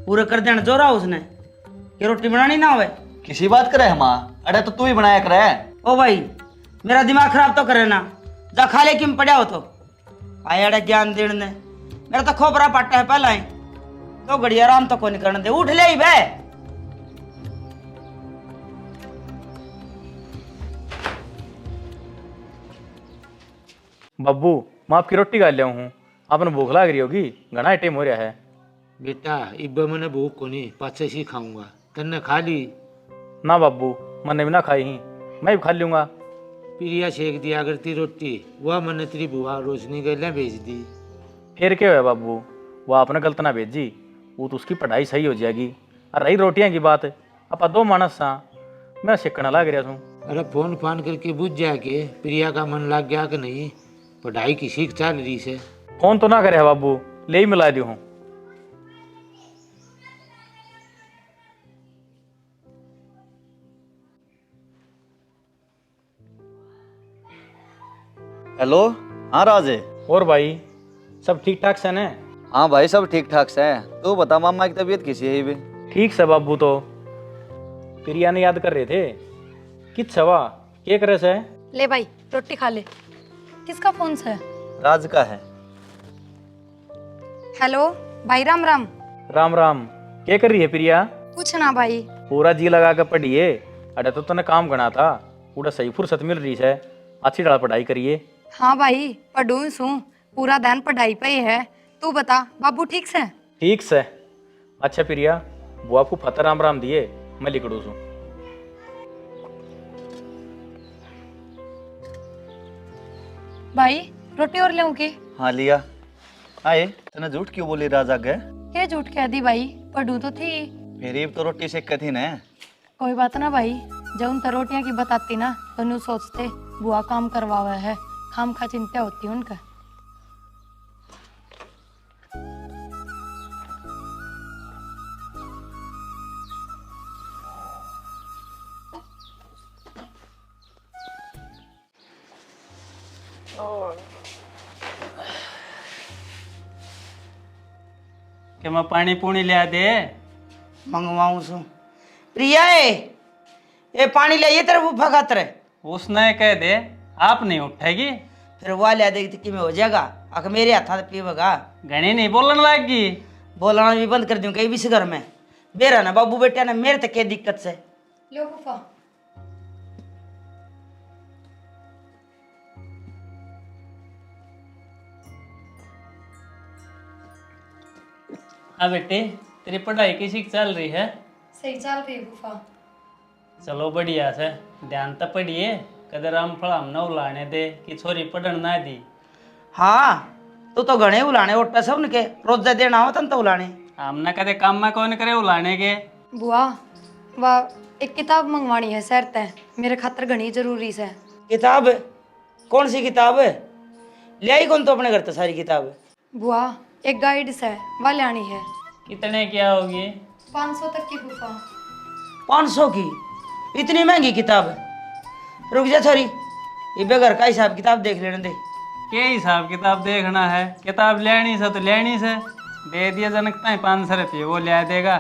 पूरा कर देना जो रहा उसने, कि रोटी बनानी ना होवे। किसी बात करे है माँ, अरे तो तू ही बनाया करे। ओ भाई, मेरा दिमाग खराब तो करे ना, जा खा ले कि पड़ा हो तो आया ज्ञान देने, मेरा तो खोपरा पट्टा है पहला ही तो घड़ी आराम तो कौन करने दे, उठ ले ही बे। बब्बू, मैं आपकी रोटी खा लिया हूँ, आपने भूख लग रही होगी, घना टाइम हो रहा है। बेटा इब्बे मैंने भूख को नहीं, पाछे से खाऊंगा, तन्ने खा ली? ना बब्बू, मैंने भी ना खाई ही, मैं भी खा लूंगा। प्रिया सेक दिया करती रोटी, वह मैंने तेरी बुआ रोशनी गैला भेज दी। फिर क्या है बाबू, वो आपने गलत ना भेजी, वो तो उसकी पढ़ाई सही हो जाएगी। और रही रोटियां की बात, आप 2 मानस सा, मैं सीखना लग रहा हूँ। अरे फोन फान करके बुझ जाके प्रिया का मन लग गया कि नहीं, पढ़ाई की सीख चल रही से। फोन तो ना करे बाबू, ले ही मिला दी हूँ। हेलो। हाँ राज है। और भाई सब ठीक ठाक से न? हाँ भाई सब ठीक ठाक से है। तू बता मामा की तबीयत कैसी है? ये ठीक से बाबू। तो प्रिया ने याद कर रहे थे कित सवा क्या करे से? ले भाई रोटी खा ले। किसका फोन से? राज का है। हेलो भाई, राम राम। राम राम। क्या कर रही है प्रिया? कुछ ना भाई। पूरा जी लगा कर पढ़िए। अरे तो तने काम करना था, पूरा सही फुर्सत मिल रही है, अच्छी तरह पढ़ाई करिए। हाँ भाई पढ़ूं सू, पूरा ध्यान पढ़ाई पे ही है। तू बता बाबू ठीक से? ठीक से। अच्छा प्रिया, वो आपको फतेह राम राम दिए, मैं लिखड़ू सू। भाई रोटी और लेऊं की? हाँ लिया। आए तने झूठ क्यों बोली राज आगे? क्या झूठ कह दी भाई, पढ़ू तो थी। मेरी तो रोटी सेक थी ना। कोई बात ना भाई, जब उन रोटियां की बताती ना तो नू सोचते बुआ काम करवावा है, खाम खा चिंता होती उनका। कि मैं पानी पूनी ले दे? मंगवाऊं सु प्रिया है ये पानी लाइए तेरे फूफा खातर। उसने कह दे आप नहीं उठेगी, फिर वो लिया देगी कि में हो जाएगा। अगर मेरे हाथ पीवेगा। घनी नहीं बोलने लगी। बोलना भी बंद कर दूं कहीं भी इस घर में। बेरा ना बाबू बेटा ना, मेरे तक क्या दिक्कत से। लो फूफा। हाँ बेटे, तेरी पढ़ाई कैसी चल रही है? सही चल रही फूफा। चलो बढ़िया से, ध्यान तो पढ़िए, कदर राम फड़ाम न उलाने दे कि छोरी पढ़न ना दी। हाँ तू तो घने उलाने उठता सब उनके रोजा देना हो तन तो उलाने। हमने कदे काम में कौन करे उलाने के। बुआ वाह एक किताब मंगवानी है सर तय, मेरे खातर घनी जरूरी से। किताब? कौन सी किताब? ले आई कौन तो अपने घर तो सारी किताब? बुआ एक गाइड से वह लानी है। कितने क्या होगी? 500 तक की फूफा। 500 की? इतनी महंगी किताब? रुक जा छोरी, ये घर का हिसाब किताब देख लेने दे। क्या हिसाब किताब देखना है? किताब लेनी से तो लेनी से, दे दिया जनकता है 500 रुपये, वो ले देगा।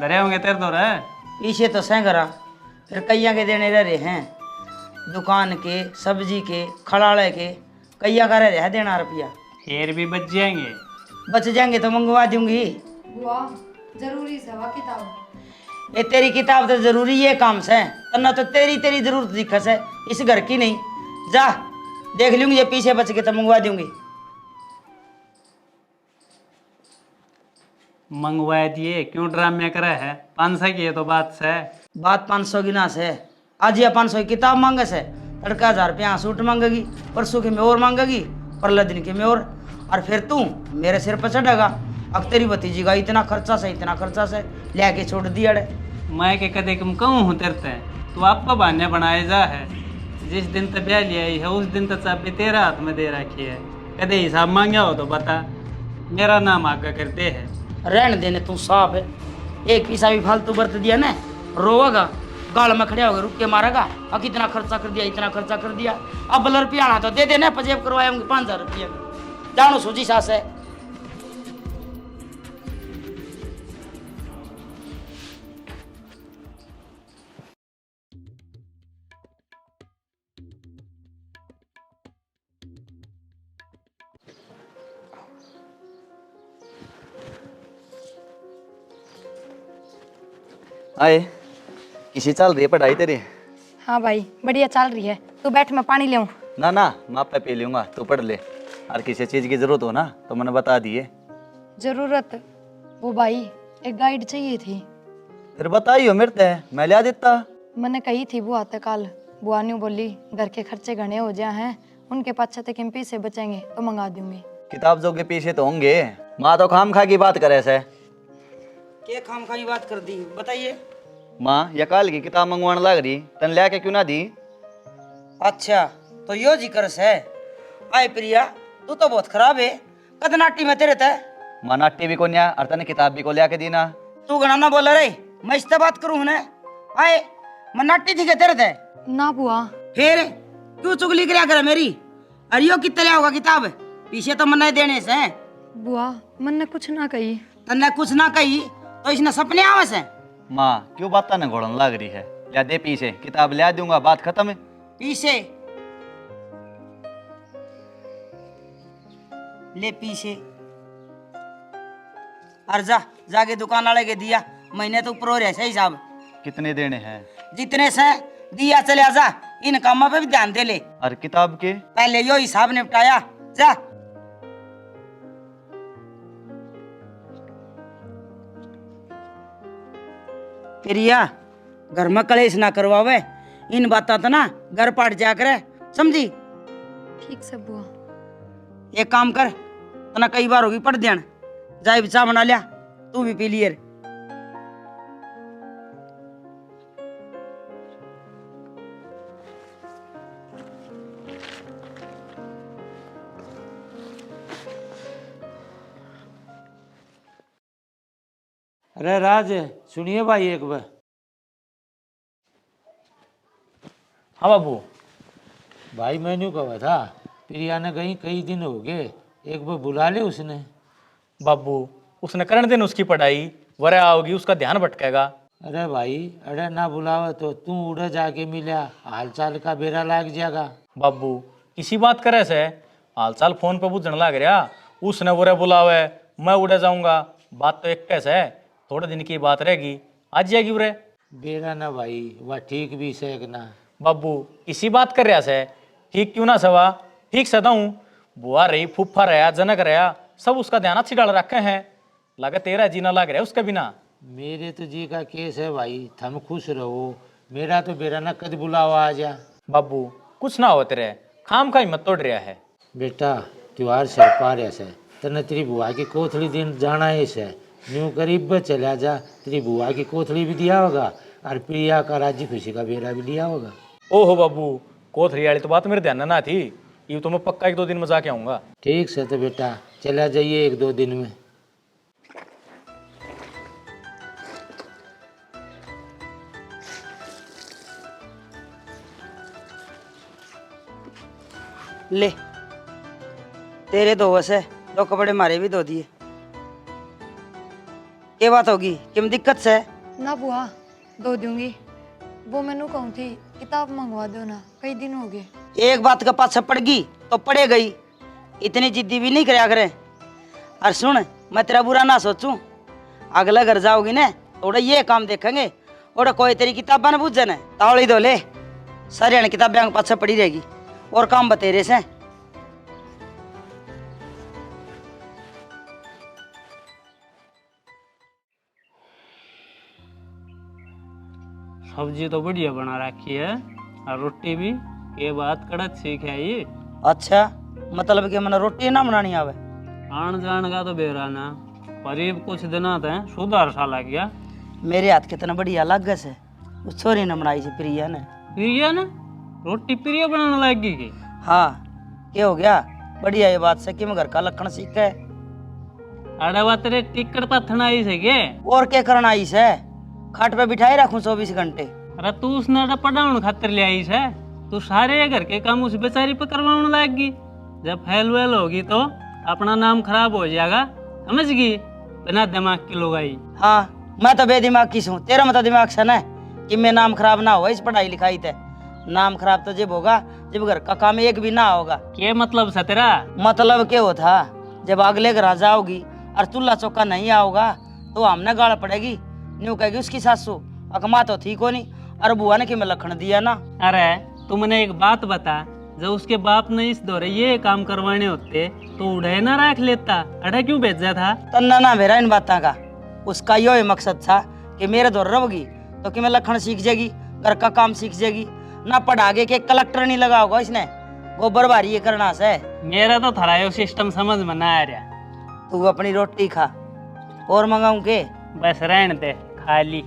धरे होंगे तेरे तो रहे पीछे तो सैंकड़ा, फिर कैया के देने रह रहे हैं, दुकान के, सब्जी के, खड़ाड़े के, कैया का रह रहा है देना रुपया। फिर भी बच जाएंगे। बच जाएंगे तो मंगवा दूंगी। बुआ जरूरी से वह किताब। ये तेरी किताब तो जरूरी है काम से, वरना तो तेरी तेरी जरूरत दिक्कत है, इस घर की नहीं। जा देख लूंगी, ये पीछे बच के तो मंगवा दूंगी। मंगवा दिए, क्यों ड्रामे करे है? 500 की है तो बात से। बात 500 की ना से, आज ये 500 की किताब मांगे से, तड़का 1000 रुपया सूट मांगेगी, परसों के में और मांगेगी, परला दिन के में और फिर तू मेरे सिर पर चढ़ेगा। अब तेरी भतीजी का इतना खर्चा से ले के छोड़ दिया। मैं के कदे कम कहूँ हूँ तेरते, तू आपको बहाने बनाए जा है। जिस दिन तक ब्याह लिया है उस दिन तक चाबी तेरा हाथ में दे रखी है, कदे हिसाब मांगा हो तो बता, मेरा नाम आगा करते है। रहने देने तू साफ है, एक पैसा भी फालतू बरत दिया ना, रोएगा, गाल में खड़े होकर रुक के मारेगा। अब कितना खर्चा कर दिया, इतना खर्चा कर दिया, अब बल रुपया आना तो दे देना, पजेब करवाए होंगे 5000 रुपया में। जानो सूझी सास है। आए किसी चल रही है पढ़ाई तेरी? हाँ भाई बढ़िया चल रही है, तू बैठ मैं पानी लेऊं। ना ना मैं पे पी लूंगा, तू पढ़ ले। और किसी चीज की जरूरत हो ना तो मैंने बता दिए। जरूरत? वो भाई एक गाइड चाहिए थी। फिर बताइयो मेरे ते, मैं लिया देता। मैंने कही थी बुआ तक कल, बुआ ने बोली घर के खर्चे घने हो जाए हैं, उनके पास तक इन पैसे बचेंगे तो मंगा दूंगी। किताब जो के पीछे तो होंगे, माँ तो खाम खा की बात करे से। क्या खाम खाई बात कर दी बताइए? माँ या काल की किताब मंगवाने लग रही, तन लिया के क्यों ना दी? अच्छा तो यो जिक्र है। आए प्रिया तू तो बहुत खराब है, कद नाटी में तेरे ते। माँ नाट्य भी को न्या और तने किताब भी को लिया के दी ना। तू गना ना बोला रे, मैं इससे बात करूँ ना। आए मैं नाटी थी क्या तेरे ते? ना बुआ। फिर क्यों चुगली कराया करे मेरी? अरे यो कितने ले होगा किताब पीछे तो मना देने से बुआ मन ने कुछ ना कही। तन्ने कुछ ना कही तो इसने सपने आवे से। माँ क्यों बात न घोड़न लग रही है, या दे पीछे किताब ले दूंगा, बात खत्म है। पीछे ले पीछे और जा जाके दुकान वाले के दिया, महीने तो ऊपर हो रहा है हिसाब। कितने देने हैं? जितने से दिया चले जा, इन कामों पे भी ध्यान दे ले। और किताब के पहले यो हिसाब निपटाया जा। प्रिया घर में कलेश ना करवावे, इन बात तो ना घर पाट जा करे, समझी? ठीक से बुआ। एक काम कर, तना कई बार होगी पढ़ ध्यान, जाए चाय बना लिया, तू भी पी लिये। अरे राज सुनिए भाई एक बार। हाँ बाबू। भाई मैंने कहा था प्रिया ने कई दिन हो गए, एक बार बुला ले उसने। बाबू उसने करने दिन उसकी पढ़ाई, वरह आओगी उसका ध्यान भटकेगा। अरे भाई अरे ना बुलावा तो तू उड़े जाके मिला, हाल चाल का बेरा लाग जाएगा। बाबू किसी बात करे से हाल चाल फोन पे पूछने लग रहा, उसने वरह बुलावे मैं उड़े जाऊंगा, बात तो एक कैसे है, थोड़े दिन की बात रहेगी, आज जाएगी उरे। बेरा ना भाई वह ठीक भी से ना। बाबू किसी बात कर रहा से, ठीक क्यों ना सवा, ठीक से हूँ। बुआ रही, फूफा रहा, जनक रहा, सब उसका ध्यान अच्छी डाल रखे हैं, लगा तेरा जीना लग रहा है उसके बिना। मेरे तो जी का केस है भाई, थम खुश रहो, मेरा तो बेरा ना कद बुलावा आ जा। बाबू कुछ ना हो तेरे, खाम का हिम्मत तोड़ रहा है। बेटा त्योहार सर पा रहा से, तने तेरी बुआ की कोथड़ी दिन जाना है से, न्यू करीब चला जा, तेरी बुआ की कोथड़ी भी दिया होगा और प्रिया का राजी खुशी का बेरा भी लिया होगा। ओहो बाबू कोथरी वाली तो बात मेरे ध्यान ना थी, ये तो मैं पक्का 1-2 दिन में जाके आऊंगा। ठीक से तो बेटा चला जाइए 1-2 दिन में। ले तेरे दो वैसे, 2 कपड़े मारे भी धो दिए। ये बात होगी कि दिक्कत से? ना बुआ दो दूंगी, वो मैंने कहूँ थी किताब मंगवा दो ना, कई दिन हो गए। एक बात का पाछा पड़ गई तो पड़े गई, इतनी जिद्दी भी नहीं करया करे। और सुन मैं तेरा बुरा ना सोचूं, अगला घर जाओगी ना थोड़ा ये काम देखेंगे, और कोई तेरी किताबा न बुझे न तावड़ी दो ले, सारी किताबें के पाछा पड़ी रहेगी और काम बतेरे से। सब्जी तो बढ़िया बना रखी है और रोटी भी, ये बात कड़क सीख है ये। अच्छा मतलब कि मैंने रोटी ना बनानी आवे? आन जान का तो बेराना, करीब कुछ दिना थे सुधार सा लग गया। मेरे हाथ कितना बढ़िया लग गए से, उस छोरी ने बनाई से प्रिया ने। प्रिया ने रोटी प्रिया बनाने लग गई की? हाँ क्या हो गया, बढ़िया ये बात से कि मैं घर का लखन सीख है। अरे बात तेरे टिकट पत्थन आई से के? और क्या करना आई से, खाट पे बिठाए रखूं 24 घंटे। अरे तू उसने पढ़ाने खातिर ले आई से, तू सारे घर के काम उस बेचारी पे करवाने लगी, जब फैल वैल होगी तो अपना नाम खराब हो जाएगा, समझ गई? बिना दिमाग की लोग आई। हाँ मैं तो बेदिमाग की हूँ, तेरा मतलब दिमाग से ना कि मैं नाम खराब ना हो इस पढ़ाई लिखाई ते। नाम खराब तो जब होगा जब घर का काम एक भी ना होगा। क्या मतलब से तेरा? मतलब क्या होता, जब अगले घर जाओगी और चूल्हा चौका नहीं आओगा तो हमने गाड़ पड़ेगी, न्यू कहेगी उसकी सासू अकमा तो थी को नहीं, और बुआ ने कि मैं लखन दिया ना। अरे तुमने एक बात बता, जब उसके बाप ने इस दौरे ये काम करवाने होते तो उड़े ना रख लेता, अरे क्यों भेजा था? तन्ना ना मेरा इन बातों का, उसका यो मकसद था कि मेरे दौर रहोगी तो कि मैं लखन सीख जाएगी, घर का काम सीख जाएगी, ना पढ़ागे के कलेक्टर नहीं लगा होगा इसने, गोबर बारी ये करना से। मेरा तो थरायो सिस्टम समझ में ना आ रहा। तू अपनी रोटी खा, और मंगाऊं के? बस रहने दे खाली।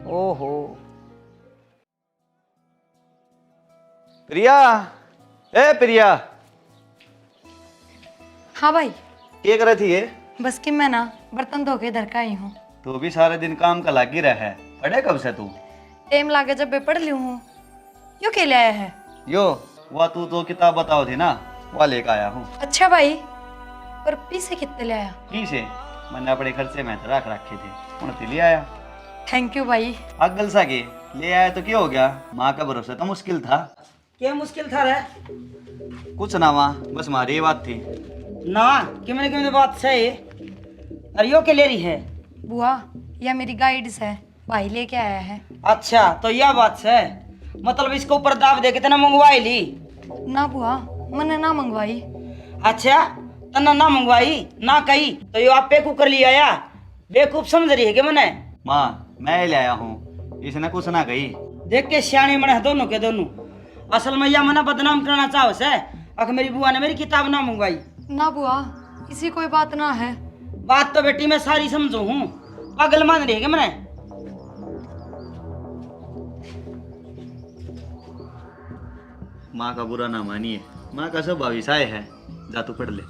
ओहो प्रिया, ए प्रिया। हाँ भाई। क्या कर रही थी ये? बस कि मैं ना बर्तन धो के इधर का आई हूँ। तू भी सारे दिन काम का लागी रहा है, पढ़े कब से तू? टेम लागे जब मैं पढ़ ली हूँ। क्यों के ले आया है? यो वह तू तो किताब बताओ थी ना, वो लेकर आया हूँ। अच्छा भाई, पर पैसे कितने ले आया? ठीक है, मैंने अपने खर्चे में तो रख रखे थे, उन्हें ले आया। थैंक यू भाई। अगल सा के ले आया तो क्या हो गया, माँ का भरोसा तो मुश्किल था। क्या मुश्किल था रे? कुछ ना माँ, बस हमारी ये बात थी ना कि मैंने बात सही। अरे यो के ले रही है? बुआ, यह मेरी गाइड्स है, भाई लेके आया है। अच्छा तो यह बात है, मतलब इसको ऊपर दाब दे के तना मंगवाई ली? ना बुआ, मैंने ना मंगवाई। अच्छा तना ना मंगवाई ना कही तो यो आप बेकूफ कर लिया या? बेकूफ समझ रही है कि मैंने? माँ, मैं ले आया हूँ, इसने कुछ ना कही। देख के सियाने मने दोनों के दोनों। असल में यह मना बदनाम करना चाहो से अगर मेरी बुआ ने मेरी किताब ना मंगवाई। ना बुआ, इसी कोई बात ना है। बात तो बेटी मैं सारी समझू हूँ, पागल मान रही है क्या मैंने? माँ का बुरा ना मानिए, माँ का स्वभाव ऐसा है। जा तू पढ़ ले,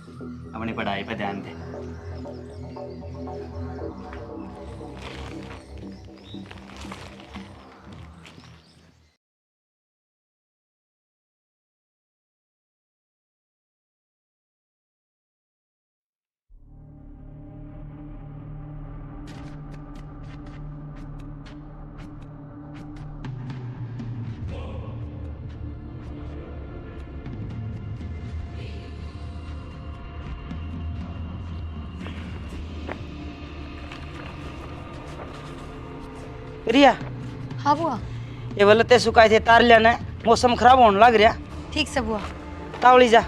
अपनी पढ़ाई पे ध्यान दे। रिया, हाँ बुआ। ये वलते सुखाए थे तार लेना, मौसम खराब होने लग रहा। ठीक से बुआ। तावली जा।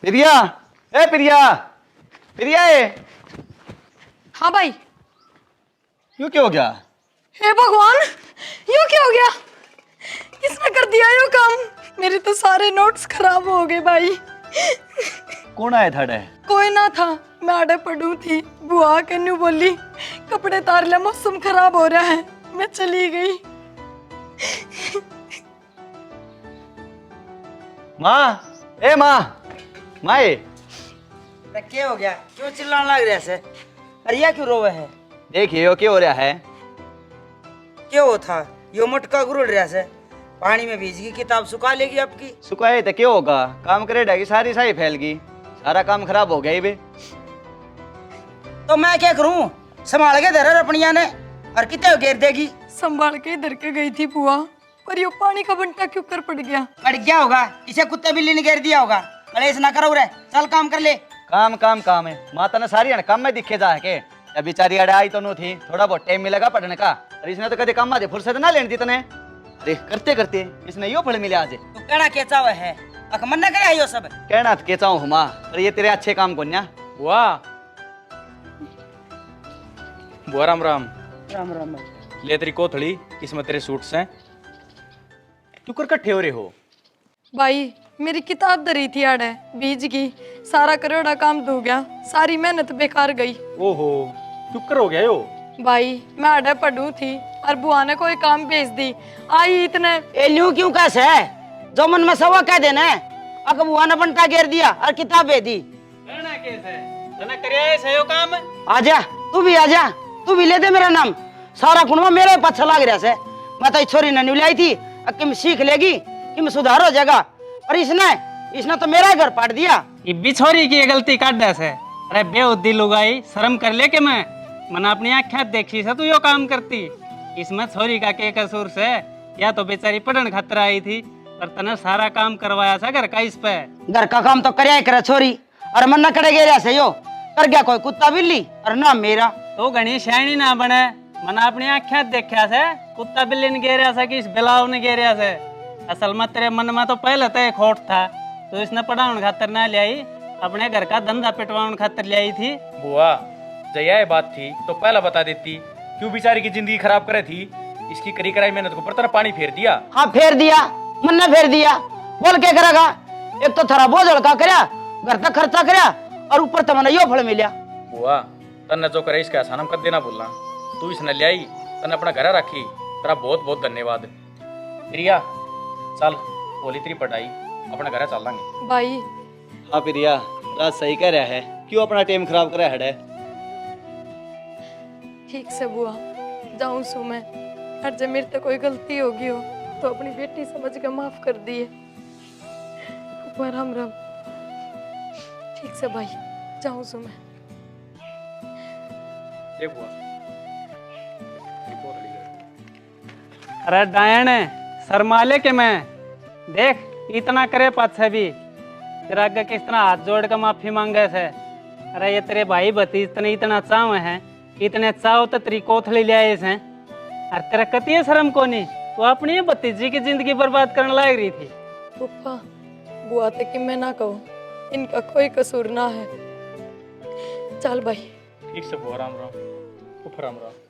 प्रिया, ए प्रिया, प्रिया ए, हाँ भाई। यूं क्या हो गया? हे भगवान, यूं क्या हो गया? किसने कर दिया यो काम? मेरे तो सारे नोट्स खराब हो गए भाई। कौन आया था? कोई ना था, मैं आड़े पड़ू थी। बुआ के न्यू बोली कपड़े तार ले, मौसम खराब हो रहा है, मैं चली गई। माँ, ए माँ, माए। क्या हो गया? क्यों चिल्लाने लग रहा है? अरिया क्यों रोवे है? देखिए यो क्या हो रहा है। क्यों हो था? यो मटका गुरुड़ रहा है, पानी में भीज गई किताब, सुखा लेगी आपकी। सुखाए तो क्या होगा, काम करे डागी सारी सारी फैल गई, सारा काम खराब हो गया ही बे। तो मैं क्या करूं? संभाल के धर अपनिया ने, और कितने घेर देगी? संभाल के इधर के गई थी बुआ, पर यो पानी का बंटा क्यों कर पड़ गया? पड़ गया होगा, इसे कुत्ते बिल्ली ने घेर दिया होगा। कलेश ना करो रे, चल काम कर ले। काम काम काम है, माता ने सारी काम में दिखे जा के। या बेचारी अड़े आई तो नो थी, थोड़ा बहुत टाइम मिलेगा पढ़ने का, और इसने तो कभी काम में फुर्सत ना लेनी थी तने। अरे करते करते इसने यो फल मिले आज। तू कहना क्या चाव है? अक मन न करे यो सब। कहना तो के चाहूँ हुमा, पर ये तेरे अच्छे काम को न्या। बुआ, बुआ राम राम। राम राम। ले तेरी कोथड़ी, इसमें तेरे सूट्स हैं। क्यों कर कट्ठे हो रहे हो? भाई मेरी किताब धरी थी आड़े, बीज की, सारा करोड़ा काम धो गया, सारी मेहनत बेकार गई। ओहो, क्यों कर हो गया यो? भाई मैं आड़े पढ़ू थी और बुआ ने कोई काम भेज दी, आई इतने। ए न्यू क्यों कैसे है? जो मन में सवा कह देना है। अक बुआ ने बंटा घेर दिया और किताब भेज दी। कहना कैसे तना करे सयो काम? आजा, तू भी आजा, तू भी ले दे मेरा नाम। सारा कुनवा मेरे पाछा लाग रहा है। मैं तो छोरी ने न्यू लाई थी, कि सीख लेगी, कि मैं सुधार हो जाएगा, और इसने तो मेरा घर पाट दिया। ये बिछोरी की गलती काट दे से। अरे बेउद्दी लुगाई, शर्म कर ले के मैं अपनी आँखें देखी से तू यो काम करती। इसमें छोरी का के कसूर से? या तो बेचारी पढ़न खातर आई थी, पर तने सारा काम करवाया था घर का इस पे। घर का काम तो करया करे छोरी, और मन न करे गेरिया से यो कर गया कोई कुत्ता बिल्ली, और ना मेरा। तो घनी शायनी ना बने, मन अपनी आँखें देखा से कुत्ता बिल्ली ने घेरिया से कि इस बिलाव ने घेरिया से। असल में तेरे मन में तो पहले तो एक खोट था, तो इसने पढ़ाने खातर ना ले आई, अपने घर का धंधा पिटवाने खातर ले आई थी। बुआ, जया ये बात थी तो पहला बता देती, क्यों बेचारी की जिंदगी खराब करे थी। इसकी करी कराई मेहनत को ऊपर तेरा पानी फेर दिया। हाँ फेर दिया, मन ने फेर दिया। बोल क्या करेगा? एक तो थारा बोझ लड़का करया, घर तक खर्चा करया और ऊपर तमने यो फल मिलिया। बुआ तन्ने जो करे इसका एहसान हम कद देना भूलना। तू इसने ले आई, तन्ने अपना घर रखी, तेरा बहुत बहुत धन्यवाद। प्रिया चल बोली तेरी पढ़ाई, अपने घर चल लांगे। भाई हाँ प्रिया, राज सही कह रहा है, क्यों अपना टाइम खराब कर रहा है? ठीक से बुआ जाऊं सु मैं, हर जब मेरे से कोई गलती होगी हो तो अपनी बेटी समझ के माफ कर दिए। बुआ राम राम। ठीक से भाई जाऊं सु मैं। देख बुआ अरे डायन शर्माले के मैं देख इतना करे पाछे भी तेरा आगे किस तरह हाथ जोड़ कर माफी मांगे से। अरे ये तेरे भाई भतीज तने इतना चाव है, इतने चाव तो तेरी कोथली ले आए हैं। अरे तेरा कती शर्म को नहीं, तो अपनी भतीजी की जिंदगी बर्बाद करने लग रही थी। पप्पा बुआ तक कि मैं ना कहूँ, इनका कोई कसूर ना है। चल भाई। ठीक से बुआ राम राम, राम राम।